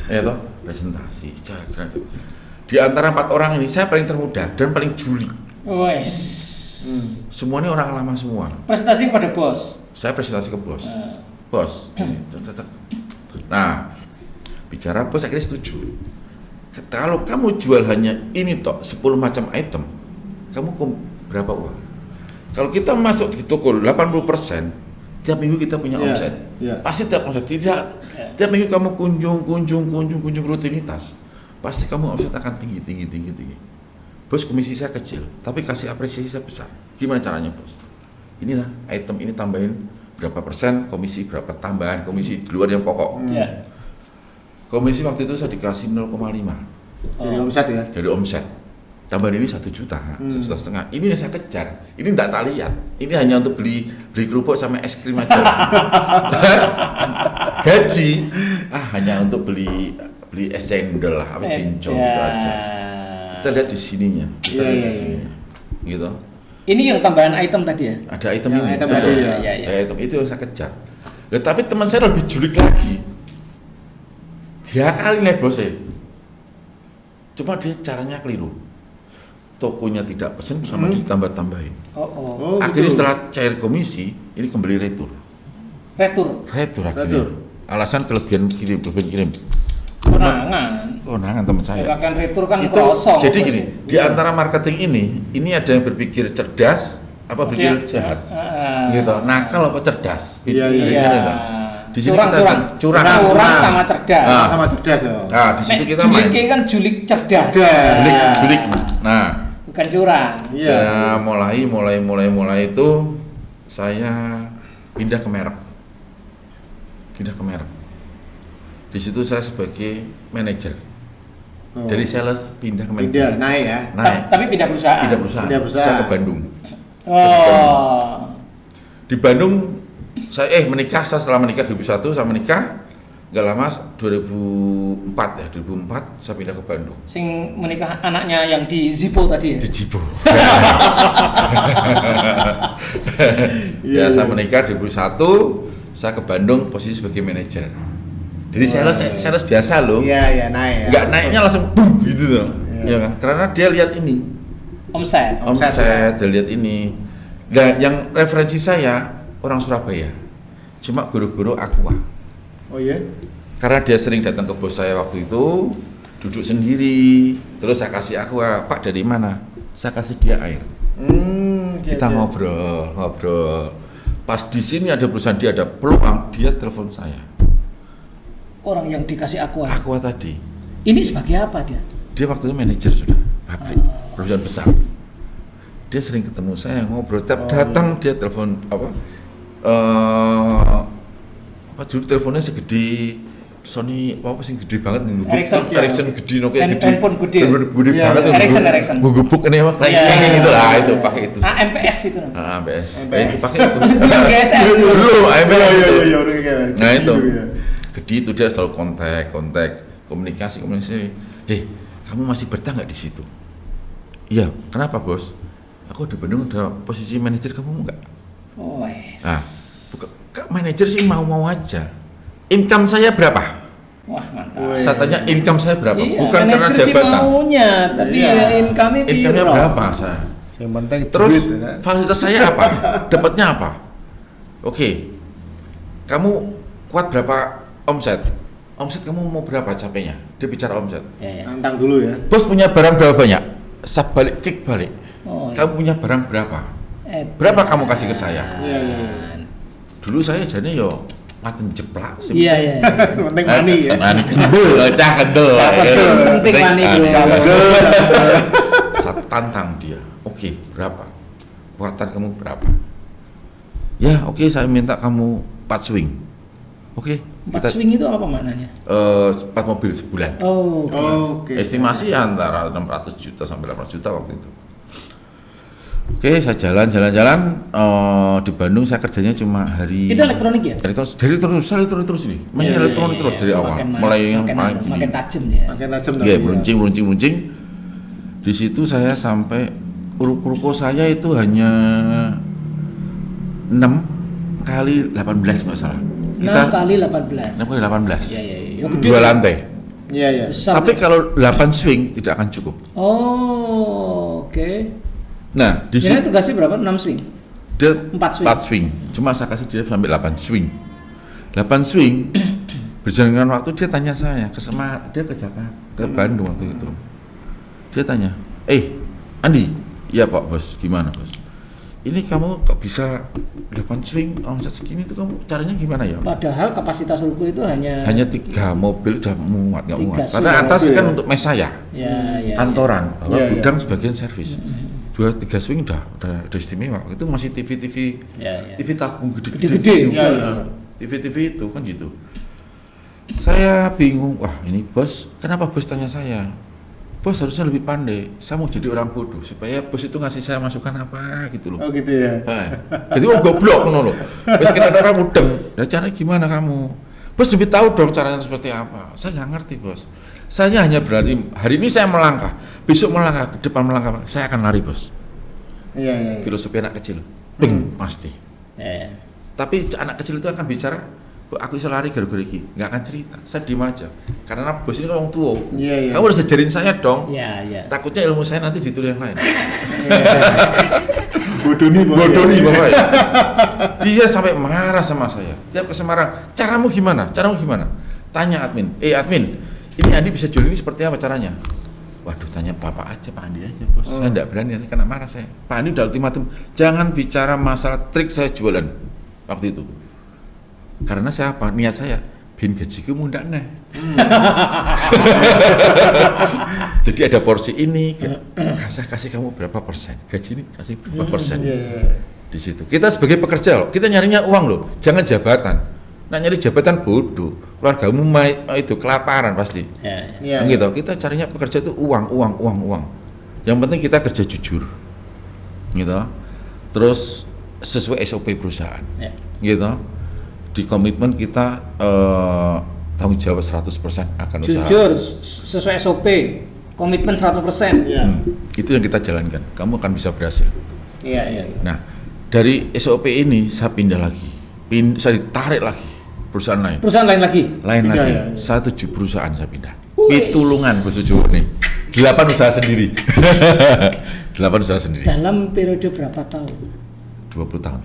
S2: Ya toh, presentasi. Di antara 4 orang ini saya paling termuda dan paling juli.
S3: Wes.
S2: Semua ini orang lama semua.
S3: Presentasi kepada bos.
S2: Saya presentasi ke bos. Bos. Nah, bicara bos akhirnya setuju. Kalau kamu jual hanya ini toh 10 macam item, kamu berapa uang? Kalau kita masuk di toko 80%, tiap minggu kita punya omset. Pasti tiap omset tiap minggu kamu kunjung rutinitas. Pasti kamu omset akan tinggi. Bos, komisi saya kecil, tapi kasih apresiasi saya besar. Gimana caranya, bos? Inilah item ini tambahin berapa persen, komisi berapa tambahan komisi di luar yang pokok. Komisi waktu itu saya dikasih 0,5
S1: dari omset ya?
S2: Dari omset. Tambahan ini 1 juta, 1,5 juta. Ini yang saya kejar. Ini enggak tak lihat. Ini hanya untuk beli kerupuk sama es krim aja. Gaji hanya untuk beli es cendol lah, apa cincong itu aja. Kita lihat di sininya. Gitu.
S3: Ini yang tambahan item tadi ya?
S2: Ada item
S1: yang
S2: ini.
S1: Item tadi ya.
S2: Ada item itu yang saya kejar. Tapi teman saya lebih julid lagi. Dia kali naik bosnya. Cuma dia caranya keliru. Tokonya tidak pesen sama ditambah-tambahin. Akhirnya
S1: gitu.
S2: setelah cair komisi, ini kembali retur akhirnya. Alasan kelebihan kirim. Konangan teman saya.
S3: Bahkan retur kan
S2: Itu
S3: kosong.
S2: jadi gini, di antara marketing ini ada yang berpikir cerdas, apa berpikir jahat. Gitu. Nakal apa cerdas?
S1: Iya.
S2: Di sini
S3: curang,
S2: kita
S3: curang sama cerdas.
S1: Sama cerdas ya.
S2: Nah, di situ kita
S3: julik
S2: main.
S3: kan julik cerdas.
S2: Julik. Nah,
S3: Bukan curang.
S1: Iya.
S2: ya mulai itu saya pindah ke merek. Di situ saya sebagai manajer. Dari sales pindah ke manajer.
S1: Pindah, naik ya.
S3: Tapi pindah perusahaan.
S2: Pindah perusahaan. Saya ke Bandung.
S3: Oh.
S2: Di Bandung saya menikah. Setelah menikah 2001 saya menikah. Gak lama 2004 saya pindah ke Bandung.
S3: Sing menikah anaknya yang di Zippo tadi ya?
S2: Di Cibo. Ya, saya menikah 2001, saya ke Bandung posisi sebagai manajer. Jadi sales biasa loh.
S1: Iya, naik ya.
S2: Nggak naiknya langsung boom gitu loh. Ya kan? Karena dia lihat ini.
S3: Omset.
S2: Dia lihat ini. Dan yang referensi saya orang Surabaya. Cuma guru-guru Aqua.
S1: Oh iya?
S2: Karena dia sering datang ke bos saya waktu itu, duduk sendiri, terus saya kasih Aqua, Pak dari mana? Saya kasih dia air. Kita ngobrol. Pas di sini ada perusahaan, dia ada peluang, dia telepon saya.
S3: Orang yang dikasih Aqua.
S2: Aqua tadi.
S3: Ini sebagai apa dia?
S2: Dia waktu itu manajer sudah, pabrik, perusahaan besar. Dia sering ketemu saya, ngobrol, tiap datang dia telepon dulu teleponnya segede Sony apa sih gede banget Ericsson gede Nokia gede
S3: handphone gede
S2: banget
S3: Ericsson
S2: gugupuk ini apa gitu lah itu pakai itu
S3: MPS itu
S2: MPS
S1: MPS.
S2: pakai itu
S3: GSM
S2: dulu MPS itu
S1: Iya.
S2: nah itu gede itu dia selalu kontak komunikasi kamu masih betah nggak di situ? Iya, kenapa bos? Aku di Bandung ada posisi manajer, kamu enggak?
S3: Oh yes.
S2: Nah, manajer sih mau aja. Income saya berapa?
S3: Wah mantap.
S2: Saya tanya income saya berapa?
S3: Iya,
S2: Bukan karena
S3: manajer sih
S2: jabatan.
S3: maunya, tapi
S1: Iya.
S3: ya income-nya
S2: Income-nya
S3: piro?
S2: berapa saya?
S1: Yang penting
S2: Terus
S1: duit, ya.
S2: fasilitas saya apa? Dapatnya apa? Oke. Kamu kuat berapa omset? Omset kamu mau berapa capeknya? Dia bicara omset.
S3: Ya.
S1: Tantang dulu ya.
S2: Bos punya barang berapa banyak? Saya balik, kick balik.
S3: Oh,
S2: Kamu punya barang berapa? Berapa kamu kasih ke saya?
S1: Iya.
S2: Dulu saya jadinya yo paten jeplak sih.
S3: Iya.
S1: Penting money ya.
S2: Mani kendul, cah kendul.
S3: Penting money bro.
S2: Saya tantang dia. Oke, berapa? Kekuatan kamu berapa? Ya, oke, saya minta kamu 4 swing. Oke.
S3: 4 swing itu apa maknanya?
S2: 4 mobil sebulan.
S3: Oh.
S1: Oke.
S2: Estimasi antara 600 juta sampai 800 juta waktu itu. Oke, saya jalan. Di Bandung saya kerjanya cuma hari.
S3: Itu elektronik ya?
S2: Dari elektronik terus ini. Mainnya elektronik terus dari awal.
S3: Makin tajam ya.
S1: Makin tajam.
S2: Iya, meruncing. Di situ saya sampai ruko saya itu hanya 6 kali 18 nggak salah.
S3: 6 kali 18.
S2: 6 kali 18.
S3: Iya.
S2: 2 lantai.
S1: Iya.
S3: Besar.
S2: Tapi kalau 8 swing tidak akan cukup.
S3: Oh, oke.
S2: Nah, di
S3: Jadi
S2: situ
S3: tugasnya berapa? 6 swing.
S2: dia
S3: 4
S2: swing. Cuma saya kasih dia sampai 8 swing. 8 swing berjalan dengan waktu dia tanya saya dia ke Jakarta, ke Bandung waktu itu. Dia tanya, Andi, iya Pak Bos, gimana Bos? Ini kamu kok bisa 8 swing omset segini itu kamu caranya gimana ya?
S3: Padahal kapasitas ruko itu hanya
S2: 3 mobil udah muat, nggak
S3: 3
S2: muat.
S3: swing
S2: Karena atas
S1: mobil
S2: kan
S1: ya?
S2: untuk mes saya,
S3: ya.
S2: kantoran, bahwa
S1: Iya.
S2: gudang sebagian servis. 2-3 swing udah istimewa. Itu masih TV
S3: Ya.
S2: TV tabung
S3: Gede-gede.
S2: gede-gede.
S1: Iya.
S2: TV itu kan gitu. Saya bingung, wah ini bos, kenapa bos tanya saya? Bos harusnya lebih pandai, saya mau jadi orang bodoh supaya bos itu ngasih saya masukan apa gitu loh.
S1: Oh gitu ya.
S2: Jadi mau goblok ngono loh. Wis kena ada orang mudeng. Lah caranya gimana kamu? Bos lebih tahu dong caranya seperti apa. Saya nggak ngerti, Bos. Saya hanya berani hari ini saya melangkah, besok melangkah, ke depan melangkah, saya akan lari, Bos.
S1: Iya.
S2: Filosofi anak kecil. Ping pasti.
S3: Ya.
S2: Tapi anak kecil itu akan bicara, aku bisa lari gara-gara iki, nggak akan cerita. Saya diem aja. Karena bos ini orang tua.
S1: Iya.
S2: Kamu harus ajarin saya dong.
S3: Ya.
S2: Takutnya ilmu saya nanti ditiru yang lain.
S1: Bodoh nih
S2: Bapak ya. Dia sampai marah sama saya. Tiap ke Semarang, caramu gimana? Tanya admin. Admin, ini Andi bisa jual ini seperti apa caranya? Waduh, tanya Bapak aja, Pak Andi aja, Bos. Saya enggak berani, nanti kena marah saya. Pak Andi udah ultimatum, jangan bicara masalah trik saya jualan waktu itu. Karena siapa? Niat saya, ben gajiku mundak nih. Jadi ada porsi ini, saya kasih kamu berapa persen, gaji ini kasih berapa persen. Di situ. Kita sebagai pekerja loh, kita nyarinya uang loh, jangan jabatan. Nah nyari jabatan bodoh, keluargamu itu kelaparan pasti. Gitu. Kita carinya pekerja itu uang. Yang penting kita kerja jujur, gitu. Terus sesuai SOP perusahaan, gitu. Di komitmen kita tanggung jawab 100% akan usaha.
S3: Jujur, sesuai SOP, komitmen 100%.
S2: Itu yang kita jalankan. Kamu akan bisa berhasil.
S3: Iya.
S2: Nah, dari SOP ini saya pindah lagi, saya ditarik lagi perusahaan lain.
S3: Perusahaan lain lagi.
S2: Iya. Saya 7 perusahaan saya pindah. Pitulungan bertujuh nih. 8 usaha sendiri. 8 usaha sendiri.
S3: Dalam periode berapa tahun?
S2: 20 tahun.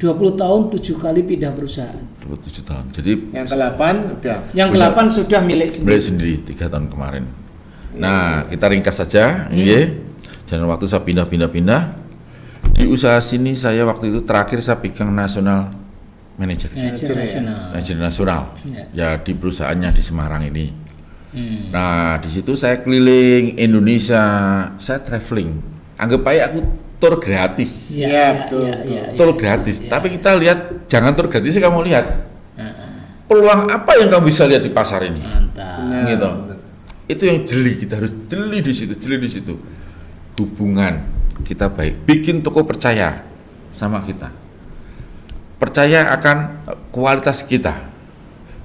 S3: 20 tahun 7 kali pindah perusahaan.
S2: 27 tahun. Jadi
S1: yang ke-8 udah.
S3: Yang ke-8 sudah milik sendiri.
S2: Milik sendiri 3 tahun kemarin. Nah, kita ringkas saja, Jangan waktu saya pindah. Di usaha sini saya waktu itu terakhir saya pegang nasional manager. Manajer nasional. Ya di perusahaannya di Semarang ini. Nah, di situ saya keliling Indonesia, saya traveling. Anggap aja aku tour gratis.
S1: Betul.
S2: Tour gratis. Tapi kita lihat, jangan tour gratis kamu lihat. Peluang apa yang kamu bisa lihat di pasar ini?
S3: Mantap.
S2: Gitu. Itu yang jeli, kita harus jeli di situ. Hubungan kita baik, bikin toko percaya sama kita, percaya akan kualitas kita,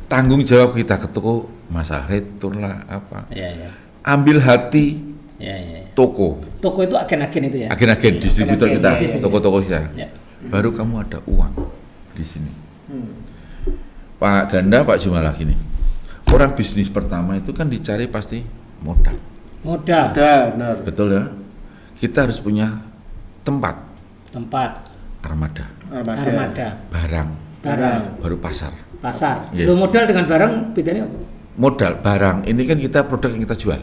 S2: tanggung jawab kita ke toko, masalah retur lah apa, ambil hati toko
S3: itu agen-agen itu ya,
S2: agen-agen distributor kita, toko-toko kita, baru kamu ada uang di sini. Pak Ganda, Pak Jumala gini, orang bisnis pertama itu kan dicari pasti modal,
S1: benar.
S2: betul ya. Kita harus punya tempat, armada, barang, baru pasar.
S3: Lo modal dengan barang bedanya apa?
S2: Modal, barang, ini kan kita produk yang kita jual.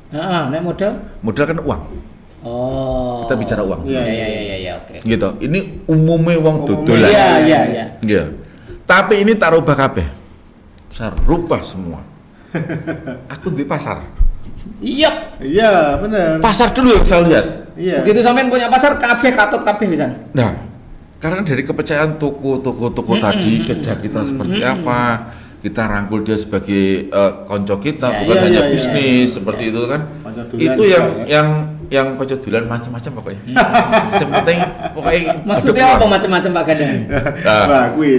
S3: Nek modal
S2: kan uang.
S3: Oh.
S2: Kita bicara uang.
S3: Iya, oke.
S2: Gitu. Ini umumnya uang dodolan. Iya. Tapi ini tak rubah kabeh. Saya rubah semua. Aku di pasar.
S1: Iya, benar.
S2: Pasar dulu yang saya lihat.
S1: Iya.
S3: Begitu sampean punya pasar, katut kabeh bisa.
S2: Nah, karena dari kepercayaan toko tadi, kerja kita seperti apa, kita rangkul dia sebagai konco kita, bukan hanya bisnis seperti itu kan. Itu yang konco dulan macam-macam pokoknya. Sepenting pokoknya.
S3: Maksudnya apa macam-macam Pak Ganda?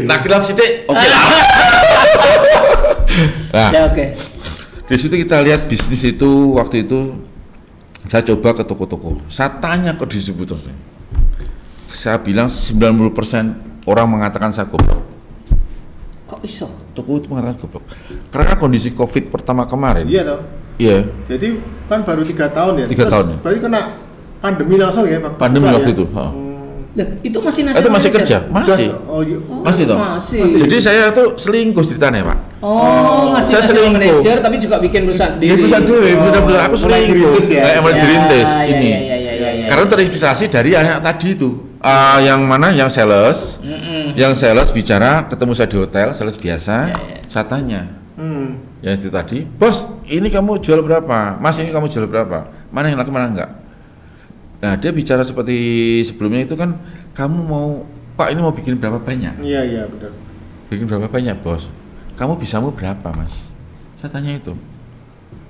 S2: Nah, kilap sithik. Oke lah. Nah,
S3: oke.
S2: Di situ kita lihat bisnis itu waktu itu saya coba ke toko-toko. Saya tanya ke distributor. Saya bilang 90% orang mengatakan saya goblok.
S3: Kok iso?
S2: Toko itu mengatakan goblok. Karena kondisi Covid pertama kemarin.
S1: Iya toh.
S2: Iya.
S1: Jadi kan baru 3 tahun ya.
S2: 3 tahun ya.
S1: Berarti kena pandemi langsung ya Pak.
S2: Pandemi waktu itu.
S3: Lah, itu masih nasional.
S2: Itu masih kerja, masih. Masih toh. Jadi saya tuh selingkuh ceritanya, Pak.
S3: Masih nasional manager tapi juga bikin perusahaan sendiri.
S2: Perusahaan sendiri, benar-benar aku selingkuh. Mulai dirintis ini. Karena terinspirasi dari anak tadi itu. Yang mana yang sales. Yang sales bicara, ketemu saya di hotel, sales biasa. Saya tanya. Ya itu tadi, "Bos, ini kamu jual berapa? Mas, ini kamu jual berapa? Mana yang laku, mana enggak?" Nah, dia bicara seperti sebelumnya itu kan, "Kamu mau, Pak, ini mau bikin berapa banyak?"
S1: Iya, benar.
S2: "Bikin berapa banyak, Bos? Kamu bisa mau berapa, Mas?" Saya tanya itu.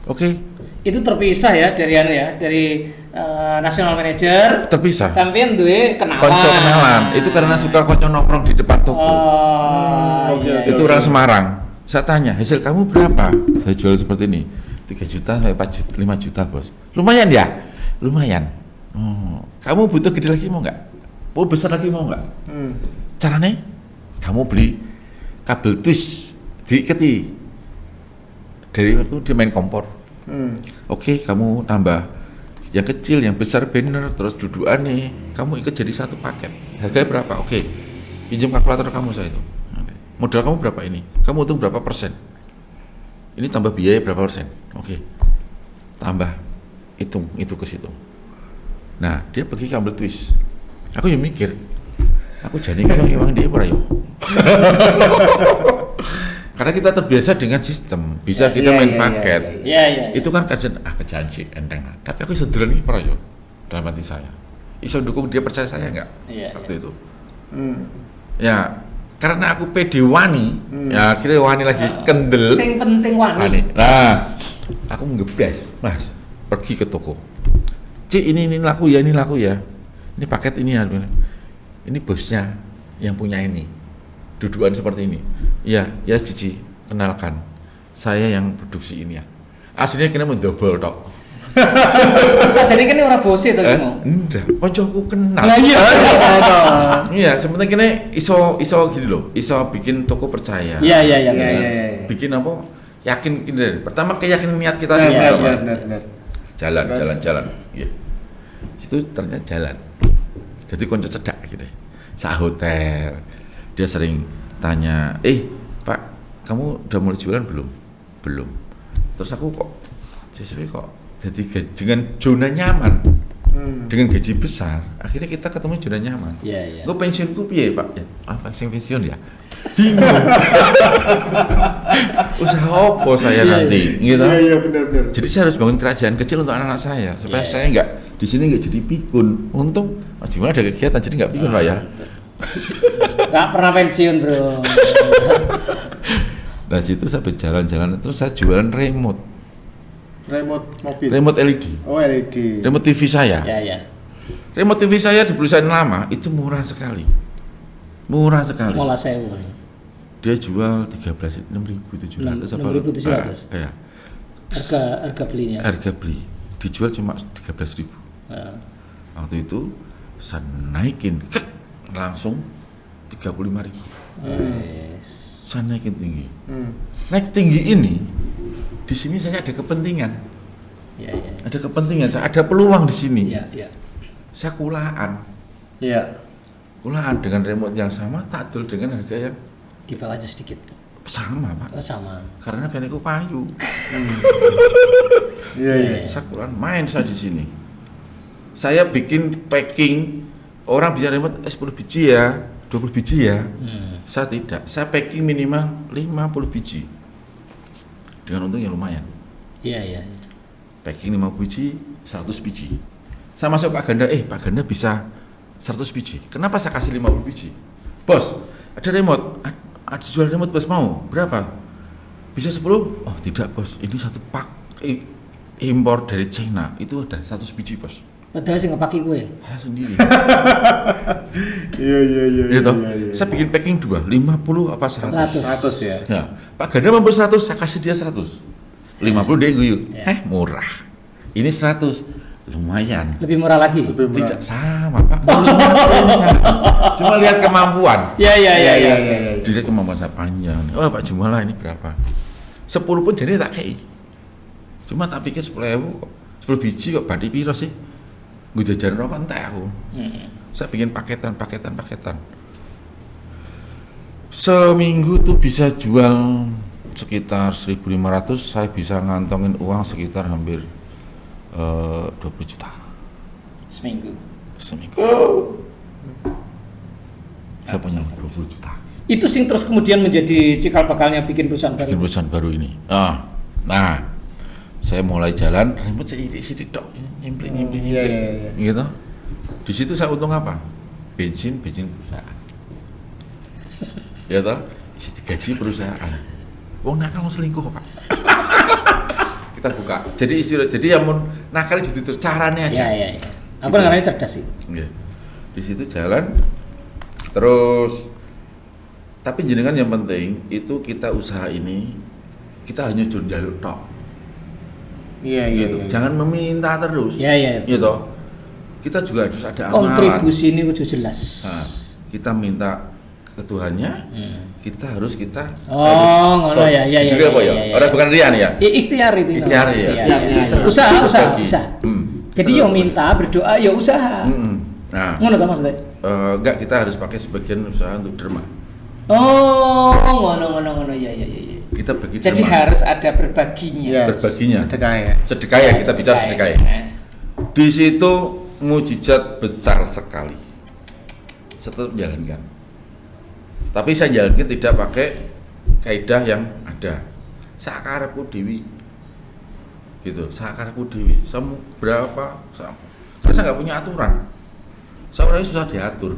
S2: Oke.
S3: Itu terpisah ya dari national manager.
S2: Terpisah.
S3: Sampean duwe kenalan.
S2: Konco kenalan. Itu karena suka konco nongkrong di depan toko. Itu orang Semarang. Saya tanya, "Hasil kamu berapa?" "Saya jual seperti ini. 3 juta sampai 5 juta, Bos." "Lumayan ya?" "Lumayan." "Oh, kamu butuh gede lagi mau nggak? Mau besar lagi mau nggak?" "Caranya, kamu beli kabel twist, diiketi dari waktu dia main kompor. Oke, kamu tambah yang kecil, yang besar banner, terus dudukan nih, kamu ikut jadi satu paket. Harganya berapa? Oke, pinjam kalkulator kamu saya itu. Modal kamu berapa ini? Kamu untung berapa persen? Ini tambah biaya berapa persen? Oke, tambah, hitung itu ke situ. Nah, dia pergi kabel twist. Aku yang mikir, Aku jadi kewang dia ora yo. Karena kita terbiasa dengan sistem, bisa kita main paket.
S3: Iya.
S2: Itu kan kejanji enteng. Tapi aku sederhana iki ora yo. Dalam hati saya. Iso dukung dia, percaya saya enggak? Waktu itu. Ya, karena aku pede wani, ya akhirnya wani lagi kendel.
S3: Sing penting wani.
S2: Nah, aku ngebres, Mas, pergi ke toko. Cik, ini laku ya. Ini paket ini ya. Ini bosnya yang punya ini. Dudukan seperti ini. Iya, ya Cici, kenalkan. Saya yang produksi ini ya. Aslinya kena mendobel tok.
S3: Sajane kene ora bose to iki mau.
S2: Enggak, koncoku kenal.
S3: Lah iya.
S2: Iya, sebenarnya kene iso gitu loh. Iso bikin toko percaya.
S3: Iya.
S2: Bikin apa? Yakin ini. Pertama keyakinan niat kita sih.
S1: Benar.
S2: Jalan. Iya. Itu ternyata jalan. Jadi konco cedak gitu. Sa hotel. Dia sering tanya, Pak, kamu udah mulai jualan belum? Belum. Terus aku kok jadi dengan zona nyaman, dengan gaji besar, akhirnya kita ketemu zona nyaman.
S3: Iya.
S2: Gue pensiunku piye Pak? Ya, apa sing pensiun ya? Bingung. Usaha apa saya nanti? Gitu.
S1: Iya, benar.
S2: Jadi saya harus bangun kerajaan kecil untuk anak-anak saya, supaya saya nggak di sini nggak jadi pikun. Untung, gimana ada kegiatan jadi nggak pikun Pak ya?
S3: Nggak pernah pensiun bro.
S2: Nah situ sampai jalan-jalan terus saya jualan remote
S1: mobil.
S2: Remote LED.
S1: Oh, LED.
S2: Remote TV saya.
S3: Ya.
S2: Remote TV saya di perusahaan lama itu murah sekali.
S3: Mola sewu.
S2: Dia jual 6.700 apa?
S3: 6.700.
S2: Ya.
S3: Harga belinya.
S2: Harga beli dijual cuma 13.000. Waktu itu saya naikin langsung 35.000. Saya naikin tinggi. Naik tinggi ini di sini saya ada kepentingan.
S3: Iya.
S2: Ada kepentingan, saya ada peluang di sini.
S3: Iya.
S2: Saya kulaan.
S1: Iya.
S2: Kulaan dengan remote yang sama, tak jual dengan harga yang
S3: Di bawah aja sedikit.
S2: sama, Pak.
S3: Oh, sama.
S2: Karena kan aku payu.
S1: Iya.
S2: Saya kulaan main saya di sini. Saya bikin packing, orang bisa remote 10 biji ya, 20 biji ya. Saya tidak. Saya packing minimal 50 biji. Dengan untung yang lumayan.
S3: Iya.
S2: Packing 50 biji, 100 biji. Saya masuk Pak Ganda, Pak Ganda bisa 100 biji. Kenapa saya kasih 50 biji? Bos, ada remote. Ada jual remote bos, mau? Berapa? Bisa 10? Oh tidak bos, ini satu pak impor dari China. Itu ada 100 biji bos.
S3: Padahal sih ngepake gue.
S2: Saya sendiri.
S1: Iya.
S2: Gitu. Saya bikin packing 50 apa 100?
S1: 100 ya.
S2: Ya, Pak Ganda mampu 100, saya kasih dia 100. 50 dia guyu. Murah. Ini 100. Lumayan.
S3: Lebih murah lagi.
S2: Tidak sama Pak. Cuma lihat kemampuan.
S3: Iya.
S2: Dilihat kemampuan saya panjang. Oh Pak Jumala ini berapa? 10 pun jadi tak kei. Cuma tak pikir 10.000 10 biji kok badi piro sih? Gue jajan rokok entek aku. Saya bikin paketan. Seminggu tuh bisa jual sekitar 1.500, saya bisa ngantongin uang sekitar hampir 20 juta.
S3: Seminggu.
S2: Saya punya 20 juta.
S3: Itu sing terus kemudian menjadi cikal bakalnya bikin perusahaan baru.
S2: Bikin perusahaan baru ini. Nah, saya mulai jalan, remote saya sidik tok, nyimplin.
S1: Iya.
S2: Gitu. Di situ saya untung apa? Bensin perusahaan. Ya toh, isi gaji perusahaan. Wong nakal mau selingkuh Pak. Kita buka. Jadi yang mau nakal di situ caranya aja.
S3: Iya. Aku dengarnya cerdas sih.
S2: Iya. Di situ jalan terus tapi jenengan yang penting itu kita usaha ini kita hanya jaluk tok.
S1: Iya.
S2: Jangan meminta terus.
S3: Iya.
S2: Gitu. Kita juga harus ada amalan.
S3: Kontribusi ini kudu jelas.
S2: Nah, kita minta ke Tuhannya, kita harus
S3: ngono ya.
S2: Jadi apa ya? Orang bukan rian ya?
S3: Ikhtiar itu.
S2: Ikhtiar ya.
S3: Usaha. Jadi yo minta, berdoa, yo usaha.
S2: Nah,
S3: ngono ta maksudnya?
S2: Enggak, kita harus pakai sebagian usaha untuk derma.
S3: Oh, ngono ya.
S2: Kita bagi
S3: Jadi
S2: derma.
S3: harus ada berbaginya.
S2: Berbaginya.
S1: Sedekah ya.
S2: Kita bicara sedekah ya. Di situ mujizat besar sekali. saya tetap menjalankan. Tapi saya jalankan tidak pakai kaidah yang ada. Sakarepku dewi, gitu. Sakarepku dewi. Sama berapa? Sama. Karena saya nggak punya aturan. Saya orangnya susah diatur.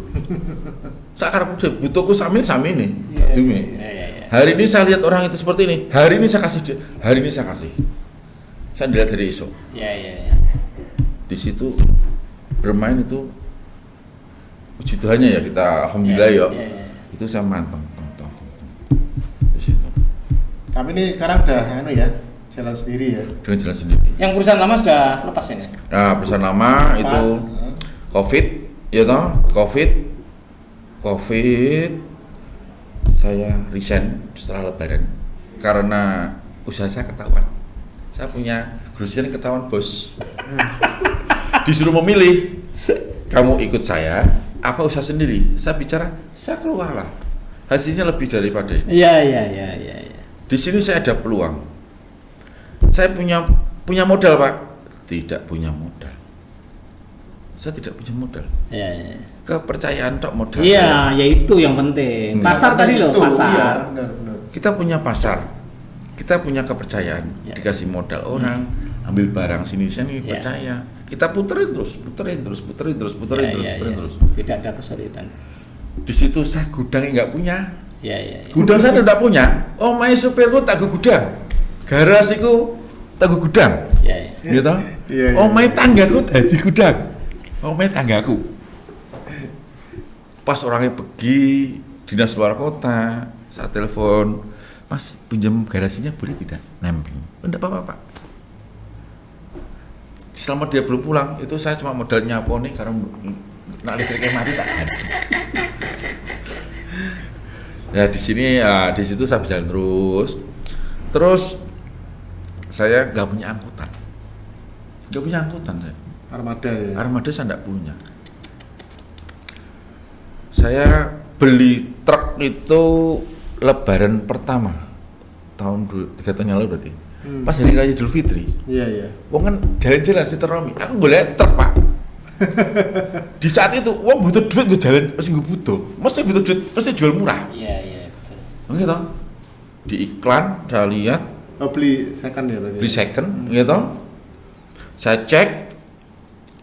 S2: Sakarepku dewi. Butuhku sami nih. Hari ini saya lihat orang itu seperti ini. Hari ini saya kasih dia. Hari ini saya kasih. Saya dilihat dari esok. Di situ bermain itu puji Tuhannya ya kita alhamdulillah ya. Itu saya manteng. Di situ.
S1: Tapi ini sekarang udah ya, jalan sendiri ya.
S2: Dengan jalan sendiri.
S3: Yang perusahaan lama sudah lepas ini.
S2: Nah, perusahaan lama itu COVID, ya toh, COVID saya resign setelah lebaran karena usaha saya ketahuan. Saya punya grosir ketahuan bos. Disuruh memilih, kamu ikut saya apa usaha sendiri? Saya bicara, saya keluar lah. Hasilnya lebih daripada ini.
S3: Iya.
S2: Di sini saya ada peluang. Saya punya modal, Pak. Tidak punya modal. Saya tidak punya modal.
S3: Iya.
S2: Kepercayaan tok modal.
S3: Iya, ya itu yang penting. Pasar tadi loh, pasar.
S1: Iya, benar.
S2: Kita punya pasar. Kita punya kepercayaan.
S3: Ya.
S2: Dikasih modal orang, ambil barang sini
S3: Ya.
S2: percaya. Kita puterin terus.
S3: Tidak ada kesulitan.
S2: Di situ saya gudangnya nggak punya.
S3: Iya.
S2: Gudang saya tidak punya. Oh, main supirku tak gudang. Garasiku tak gudang.
S3: Iya.
S2: Gitu.
S1: Iya.
S2: Oh, main tanggaku dadi gudang. Oh, main tanggaku. Pas orangnya pergi dinas luar kota, saya telepon, Mas pinjam garasinya boleh tidak? Nempel. Enggak apa-apa, Pak. Selama dia belum pulang, itu saya cuma modal nyapu nih karena nak listriknya mati tak ganti. Ya di sini, di situ saya berjalan terus. Terus saya nggak punya angkutan. Saya.
S1: Armada ya.
S2: Armada saya nggak punya. Saya beli truk itu Lebaran pertama tahun 3 tahun yang lalu berarti. Pas hari raya Idul Fitri.
S1: Iya.
S2: Wong kan jalan-jalan si Teromi. Aku boleh truk, Pak. Di saat itu wong butuh duit untuk jalan, mesti gue butuh. Mesti butuh duit, mesti jual murah.
S3: Iya.
S2: Gitu. Di iklan saya lihat
S1: Oh, beli second ya berarti.
S2: beli second, gitu. Saya cek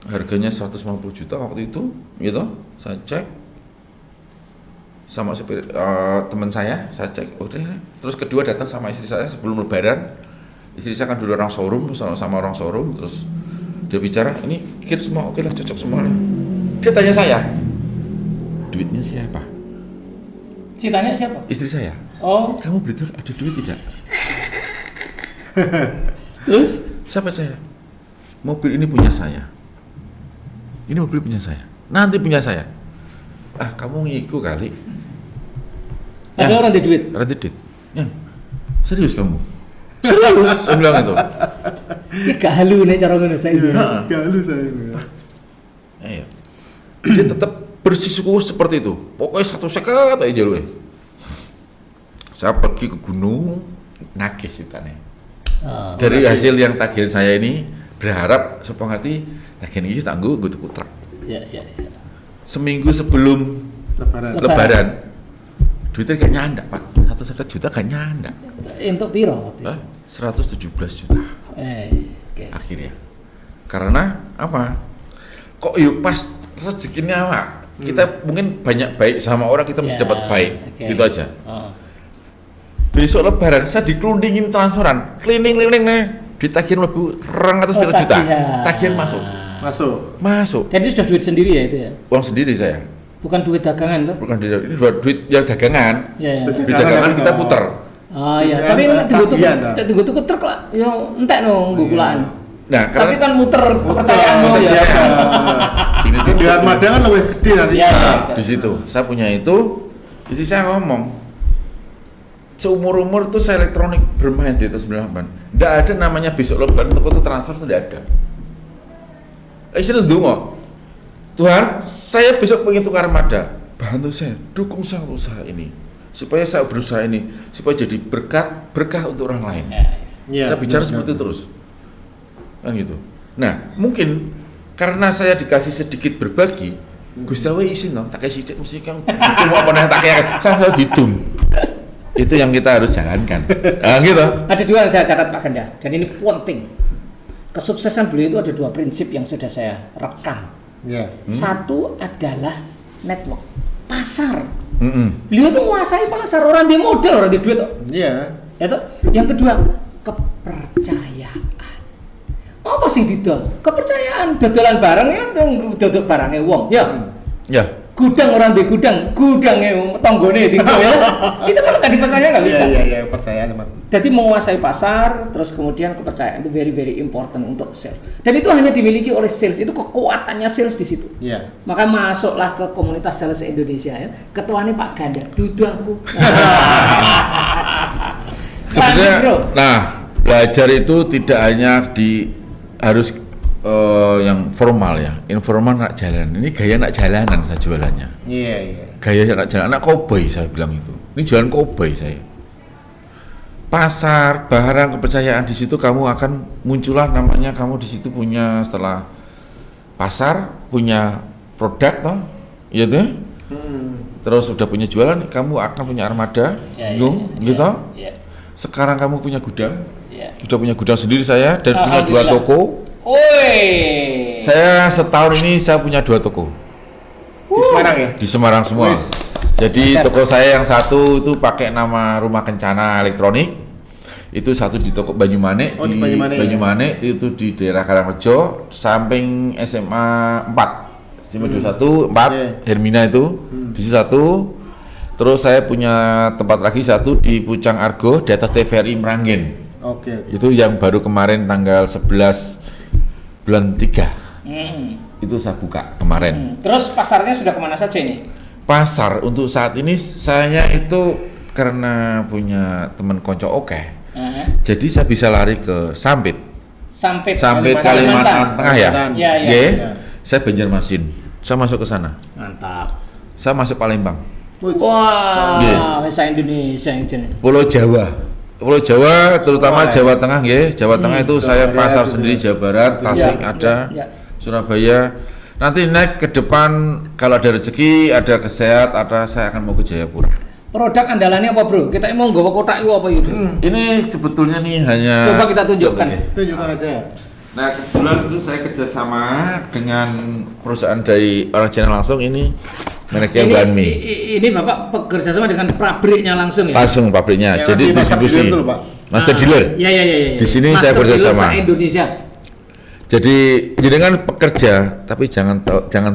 S2: harganya 150 juta waktu itu, gitu. Saya cek sama supir teman saya cek, oke. Terus kedua datang sama istri saya sebelum lebaran. Istri saya kan dulu orang showroom, sama orang showroom, terus dia bicara, ini kira semua oke lah, cocok semuanya. Dia tanya saya, duitnya siapa?
S3: Si tanya siapa?
S2: Istri saya.
S3: Oh,
S2: Kamu beli truk ada duit tidak?
S3: terus?
S2: Siapa saya? Mobil ini punya saya. Ini mobil punya saya. Nanti punya saya. Ah, kamu ngiku kali.
S3: Ada orang di duit?
S2: Rada duit. Yang serius kamu? Serius? Saya bilang itu.
S3: Ini gak halu nih cara ngono saya.
S2: Heeh.
S1: Galu saya.
S2: Ayo. Dia tetap bersikuku seperti itu. Pokoknya 1 seket aja lu. Saya pergi ke gunung, nagih ceritanya. Dari hasil yang tagihan saya ini berharap sepengerti tagihan ini tangguh gue tuku truk.
S3: Iya.
S2: Seminggu sebelum Lebaran, duitnya gak nyandak, Pak. 1 juta gak nyandak.
S3: Untuk piro waktu itu?
S2: 117 juta
S3: Oke.
S2: akhirnya. Karena apa? Kok yuk pas rezekinya Pak. Kita mungkin banyak baik sama orang, kita mesti dapat baik. Gitu aja. Besok Lebaran saya dikelundingin transferan, keliling nih, ditagihan lebih 200 juta. Tagihan masuk.
S3: Dan itu sudah duit sendiri ya itu ya?
S2: Uang sendiri saya.
S3: Bukan duit dagangan tuh?
S2: Bukan ini duit yang dagangan.
S3: Iya.
S2: Duit dagangan kita puter.
S3: Oh iya, tapi tunggu truk lah, yang entek no gugulaan.
S2: Nah,
S3: tapi kan muter kepercayaan lo ya.
S2: Sini tuh
S1: di Armada kan lebih gede nanti.
S2: Di situ saya punya itu, istri saya ngomong, seumur-umur tuh saya elektronik bermain di itu 98. Nggak ada namanya besok Lebaran toko tuh transfer tuh nggak ada. Istri ndonga, Tuhan, saya besok pengen tukar Armada, bantu saya, dukung saya usaha ini, supaya saya berusaha ini, supaya jadi berkah untuk orang lain.
S1: Ya,
S2: Saya bicara seperti itu terus, kan gitu. Nah, mungkin karena saya dikasih sedikit berbagi, Gusti Allah izin dong, tak kasih sithik mesti kan itu apa nih tak kayak saya ditum. Itu yang kita harus jalankan. Nah, gitu.
S3: Ada dua yang saya catat Pak Ganda, dan ini penting. Kesuksesan beliau itu ada dua prinsip yang sudah saya rekam.
S1: Ya.
S3: Satu adalah network, pasar. Beliau tuh menguasai pasar, orang di modal, orang di duit.
S1: Iya.
S3: Itu. Yang kedua, kepercayaan. Apa sih didol? Kepercayaan, dodolan barang ya, dodol barangnya wong. Ya.
S2: Ya.
S3: Gudang orang di gudangnya tonggone tinggal ya. Itu kalau nggak dipercaya nggak bisa.
S1: Iya, percaya teman.
S3: Jadi menguasai pasar, terus kemudian kepercayaan itu very important untuk sales. Dan itu hanya dimiliki oleh sales. Itu kekuatannya sales di situ.
S1: Iya.
S3: Maka masuklah ke komunitas sales Indonesia ya. Ketuanya Pak Ganda, dudu aku.
S2: Sebenarnya, nah belajar itu tidak hanya harus yang formal ya, informal nak jalan. Ini gaya nak jalanan saya jualannya.
S1: Iya.
S2: Gaya nak jalan, anak koboi saya bilang itu. Ini jualan koboi saya. Pasar, barang, kepercayaan di situ kamu akan muncullah namanya kamu di situ punya setelah pasar punya produk toh, iya tuh. Terus sudah punya jualan, kamu akan punya armada, gitu. Sekarang kamu punya gudang, sudah punya gudang sendiri saya dan punya 2 toko.
S3: Oi.
S2: Saya setahun ini saya punya 2 toko.
S1: Di Semarang ya?
S2: Di Semarang semua. Jadi toko saya yang satu itu pakai nama Rumah Kencana Elektronik. Itu satu di toko Banyumane,
S1: di
S2: Banyumane ya. Itu di daerah Karangrejo, samping SMA 4. SMA 21, 4, Hermina itu. Di situ satu. Terus saya punya tempat lagi satu di Pucang Argo di atas TVRI Meranggen.
S1: Oke.
S2: Itu yang baru kemarin tanggal 11 bulan 3 itu saya buka kemarin.
S3: Terus pasarnya sudah kemana saja ini?
S2: Pasar untuk saat ini saya itu karena punya teman konco jadi saya bisa lari ke Sampit Kalimantan Tengah ya. Saya Banjarmasin, saya masuk ke sana.
S3: Mantap.
S2: Saya masuk Palembang.
S3: Wah, bahasa Indonesia yang jenis.
S2: Pulau Jawa terutama Jawa Tengah ya. Jawa Tengah itu saya pasar sendiri, Jawa Barat, Tasik ada, Surabaya. Nanti naik ke depan kalau ada rezeki, ada kesehat, saya akan mau ke Jayapura.
S3: Produk andalannya apa bro? Kita mau nggawa kotak itu apa itu?
S2: Ini sebetulnya nih hanya.
S3: Coba kita tunjukkan.
S1: Tunjukkan aja.
S2: Nah kebetulan itu saya kerjasama dengan perusahaan dari orang China langsung ini. Mereknya Banmi.
S3: Ini Bapak bekerja sama dengan pabriknya langsung ya?
S2: Langsung pabriknya.
S1: Ya,
S2: jadi distribusi.
S1: Master
S2: dealer.
S3: Iya.
S2: Di sini saya bekerja sama.
S3: Indonesia.
S2: Jadi jenengan pekerja, tapi jangan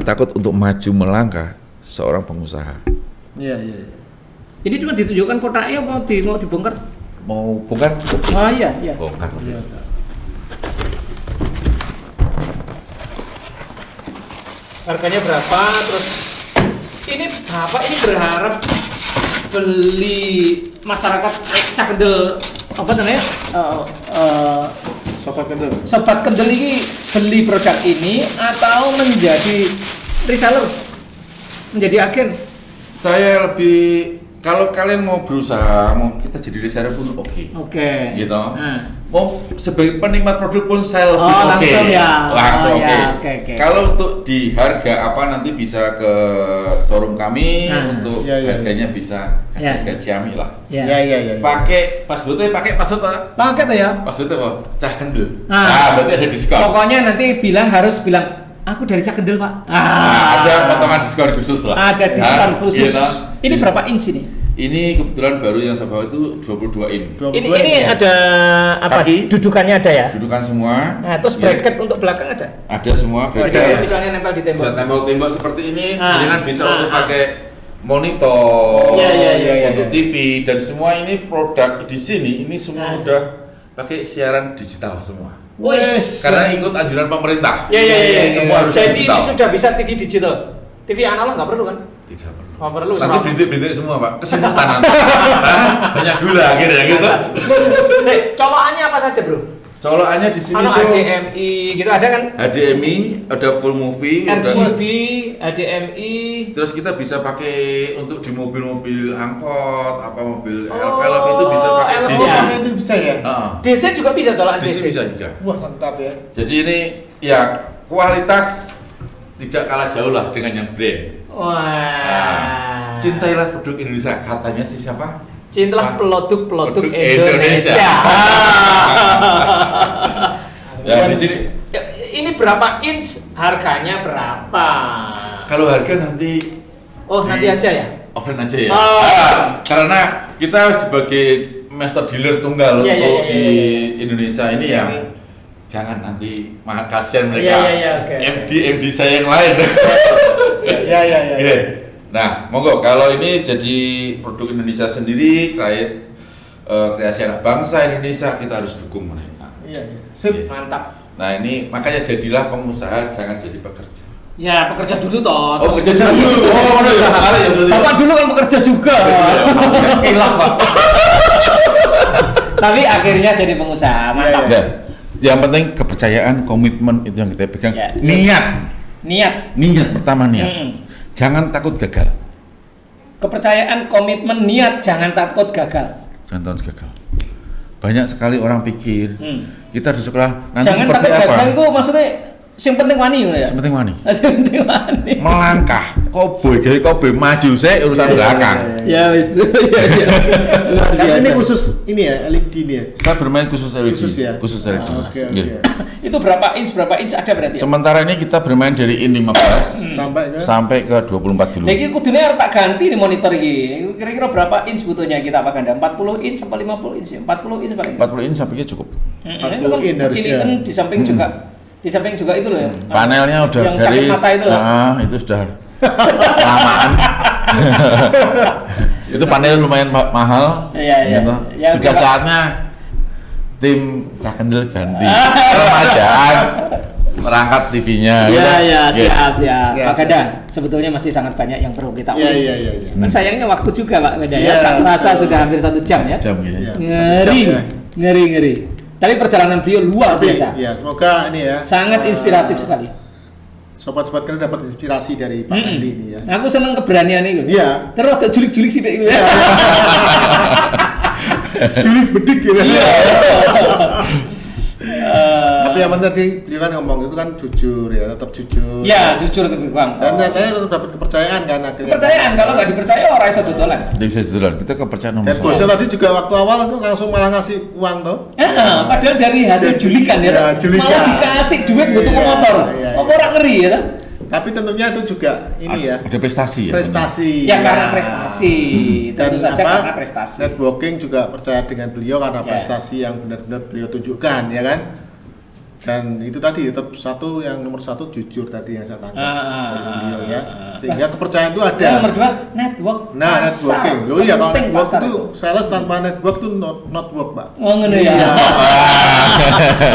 S2: takut untuk maju melangkah seorang pengusaha.
S1: Iya.
S3: Ini cuma ditunjukkan kotaknya apa mau dibongkar?
S2: Mau bongkar?
S3: Oh iya.
S2: Bongkar.
S1: Iya.
S3: Harganya berapa? Terus ini Bapak ini berharap beli masyarakat Cak Kendel apa namanya? Sobat Kendel ini beli produk ini atau menjadi reseller, menjadi agen?
S2: Saya lebih kalau kalian mau berusaha, mau kita jadi reseller pun oke. Gitu. Mau sebagai penikmat produk pun saya lebih
S3: langsung ya.
S2: Langsung
S3: oke.
S2: Kalau untuk di harga apa nanti bisa ke showroom kami untuk harganya bisa kasih gaji kami lah.
S1: Iya.
S2: Pakai passwordnya pakai password apa?
S3: Pakai tuh ya.
S2: Passwordnya apa? Cah Kendel. Berarti ada diskon.
S3: Pokoknya nanti harus bilang aku dari Cak Kendel Pak.
S2: Ada potongan diskon khusus lah.
S3: Ada diskon khusus.
S2: Gitu.
S3: Ini berapa inch ini?
S2: Ini kebetulan baru yang saya bawa itu 22 in.
S3: Ini ada apa?
S2: Kaki.
S3: Dudukannya ada ya?
S2: Dudukan semua.
S3: Nah, terus bracket untuk belakang ada?
S2: Ada semua bracket.
S3: Ada misalnya nempel di tembok.
S2: Tembok seperti ini, dengan bisa untuk pakai monitor, untuk TV dan semua ini produk di sini ini semua udah pakai siaran digital semua. Karena ikut anjuran pemerintah.
S3: Semua harus jadi digital. Ini sudah bisa TV digital. TV analog nggak perlu kan?
S2: Tidak perlu.
S3: Nggak perlu.
S2: Nanti bintik-bintik semua Pak. Kesemutan nanti. Banyak gula akhirnya gitu.
S3: Colokannya apa saja bro?
S2: Colokannya di sini tuh
S3: HDMI gitu ada kan?
S2: HDMI, ada full movie,
S3: RGB, HDMI.
S2: Terus kita bisa pakai untuk di mobil-mobil angkot, apa mobil elf itu bisa pakai DC.
S1: Itu bisa ya?
S3: DC juga bisa colokan
S2: DC
S3: DC.
S2: bisa juga.
S1: Wah, mantap ya.
S2: Jadi ini ya kualitas tidak kalah jauh lah dengan yang brand.
S3: Wah.
S2: Cintailah produk Indonesia, katanya sih siapa?
S3: Cintalah produk
S2: Indonesia.
S3: Indonesia.
S2: Ya di sini.
S3: Ini berapa inch? Harganya berapa?
S2: Kalau harga nanti
S3: Nanti aja ya.
S2: offline aja ya.
S3: Oh.
S2: Karena kita sebagai master dealer tunggal
S3: Iya,
S2: untuk
S3: iya,
S2: di
S3: iya.
S2: Indonesia ini ya. Jangan nanti kasihan mereka.
S3: Oke.
S2: MD saya yang lain.
S1: Ya.
S2: Oke. Nah, monggo kalau ini jadi produk Indonesia sendiri, kreasi anak bangsa Indonesia, kita harus dukung mereka.
S1: Iya. Sip.
S3: Mantap.
S2: Nah, ini makanya jadilah pengusaha, jangan jadi pekerja.
S3: Ya, pekerja dulu toh.
S2: Oh,
S3: Terus
S2: pekerja dulu. Oh, benar ya.
S3: Bapak dulu kan pekerja juga.
S2: Hilaf, Pak.
S3: Tapi akhirnya jadi pengusaha. Mantap.
S2: Ya. Yang penting kepercayaan, komitmen itu yang kita pegang.
S3: Ya.
S2: Niat pertama niat. Jangan takut gagal.
S3: Kepercayaan, komitmen, niat, jangan takut gagal.
S2: Jangan takut gagal. Banyak sekali orang pikir kita harus sekolah nanti
S3: Jangan
S2: seperti
S3: takut
S2: apa.
S3: gagal itu maksudnya yang penting wani ya.
S2: Yang penting wani.
S3: Yang penting wani.
S2: Melangkah, koboy maju saya urusan belakang.
S3: Ya wis. Ya.
S1: Tapi ini khusus ini ya, LED ini ya.
S2: Saya bermain khusus LED.
S1: Khusus ya?
S2: Khusus LED.
S1: Oke.
S2: Iya.
S3: Itu berapa inch ada berarti ya?
S2: Sementara ini kita bermain dari in 15 sampai ke 24 dulu.
S3: Nah, ini kudunya harus tak ganti nih monitor ini. Kira-kira berapa inch butuhnya kita Pak Ganda? 40 inch sampai 50 inch ya? 40 inch paling.
S2: 40 inch sampingnya cukup.
S3: Itu kan kecilikan di samping juga. Di samping juga itu loh ya.
S2: Panelnya udah
S3: yang sakit
S2: garis.
S3: mata itu loh.
S2: Itu sudah lamaan. Itu panel lumayan mahal.
S3: Iya.
S2: Gitu.
S3: Ya,
S2: Sudah
S3: Pak.
S2: saatnya tim Cakendel ganti peremajaan merangkap TV-nya.
S3: Iya,
S2: gitu.
S3: siap.
S1: Ya,
S3: Pak Ganda, sebetulnya masih sangat banyak yang perlu kita ulik.
S1: Iya.
S3: Kan sayangnya waktu juga Pak Ganda
S1: Iya,
S3: ya. Tak terasa
S1: betul.
S3: sudah hampir 1 jam ya.
S2: Jam ya.
S1: Iya.
S3: Ngeri. Tapi perjalanan beliau luar
S1: Tapi
S3: biasa.
S1: ya semoga ini ya
S3: Sangat inspiratif sekali.
S1: sobat-sobat kalian dapat inspirasi dari Pak Andi ini ya.
S3: Aku seneng keberanian itu.
S1: Iya.
S3: Terus tak julik-julik sih dek.
S1: Julik bedik gitu.
S3: Iya.
S1: Tapi yang penting tadi beliau kan ngomong itu kan jujur ya, tetap jujur.
S3: Ya, jujur tuh Bang.
S1: Dan nyatanya tetap dapat kepercayaan kan akhirnya.
S3: Kepercayaan, kalau nggak dipercaya orang iso dodolan.
S2: Dia bisa duluan. Kita kepercayaan nomor
S1: Dan
S2: satu.
S1: bosnya tadi juga waktu awal tuh langsung malah ngasih uang tuh.
S3: Padahal dari hasil julikan ya,
S1: Ya, julikan.
S3: malah dikasih duit buat
S1: Iya,
S3: motor.
S1: iya.
S3: Apa orang ngeri ya? Kan?
S1: Tapi tentunya itu juga ini ya.
S2: Ada prestasi ya.
S1: Prestasi.
S3: Ya karena prestasi,
S1: Dan
S3: tentu saja
S1: apa,
S3: karena prestasi.
S1: networking juga percaya dengan beliau karena
S3: Ya.
S1: prestasi yang benar-benar beliau tunjukkan ya kan. Dan itu tadi tetap nomor satu jujur tadi yang saya tangkap dari beliau ya. Sehingga kepercayaan itu ada.
S3: Dan nomor 2 network.
S1: Nah,
S3: pasar.
S1: networking. Loh iya kalau
S3: Penting
S1: network
S3: pasar
S1: itu sales tanpa network itu not work, Pak.
S3: Oh ngono ya.
S1: Iya.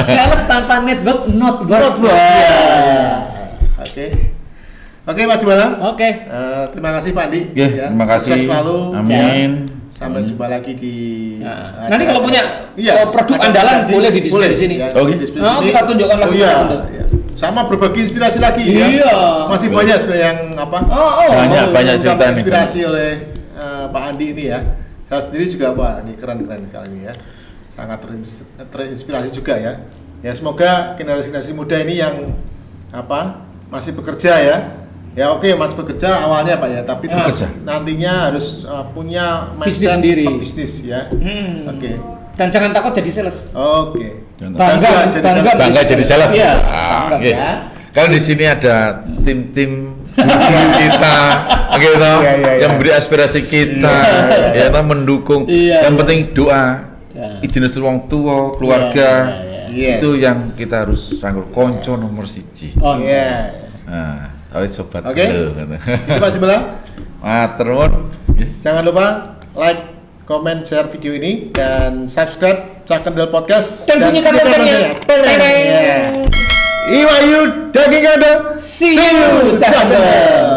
S3: Sales tanpa network not work.
S1: Not work. Iya. Oke, Pak Jumala.
S3: Oke.
S1: Terima kasih Pak Andi.
S2: Ya, terima kasih.
S1: Sukses selalu.
S2: Amin.
S1: Sampai jumpa lagi di
S3: Nanti kalau punya produk andalan boleh di display di sini.
S2: Oke.
S3: Kita tunjukkan lagi.
S1: Iya. Sama berbagi inspirasi lagi ya.
S3: Iya.
S1: Masih banyak sebenarnya yang apa?
S2: Banyak cerita nih.
S1: Inspirasi oleh Pak Andi ini ya. Saya sendiri juga wah ini keren kali ini ya. Sangat terinspirasi juga ya. Ya semoga generasi muda ini yang masih bekerja ya. Ya oke, Mas bekerja awalnya Pak ya, tapi tetap nantinya harus punya mindset
S3: sendiri.
S1: Bisnis ya. Oke.
S3: Dan jangan takut jadi sales.
S1: Oke.
S3: Bangga
S2: jadi sales.
S3: Iya.
S2: Oke. Karena di sini ada tim-tim kita, gitu, yang memberi aspirasi kita, ya, mendukung. Yang penting doa, izin wong tua, keluarga, itu yang kita harus rangkul. Konco nomor 1.
S1: Iya.
S2: Nah. Sobat.
S1: Oke. Itu Pak Jumala.
S2: Matur nuwun.
S1: Jangan lupa like, comment, share video ini dan subscribe Cakendel Podcast
S3: Dan bunyikan loncengnya.
S1: Iwayu daging ada.
S3: See you, Cakendel.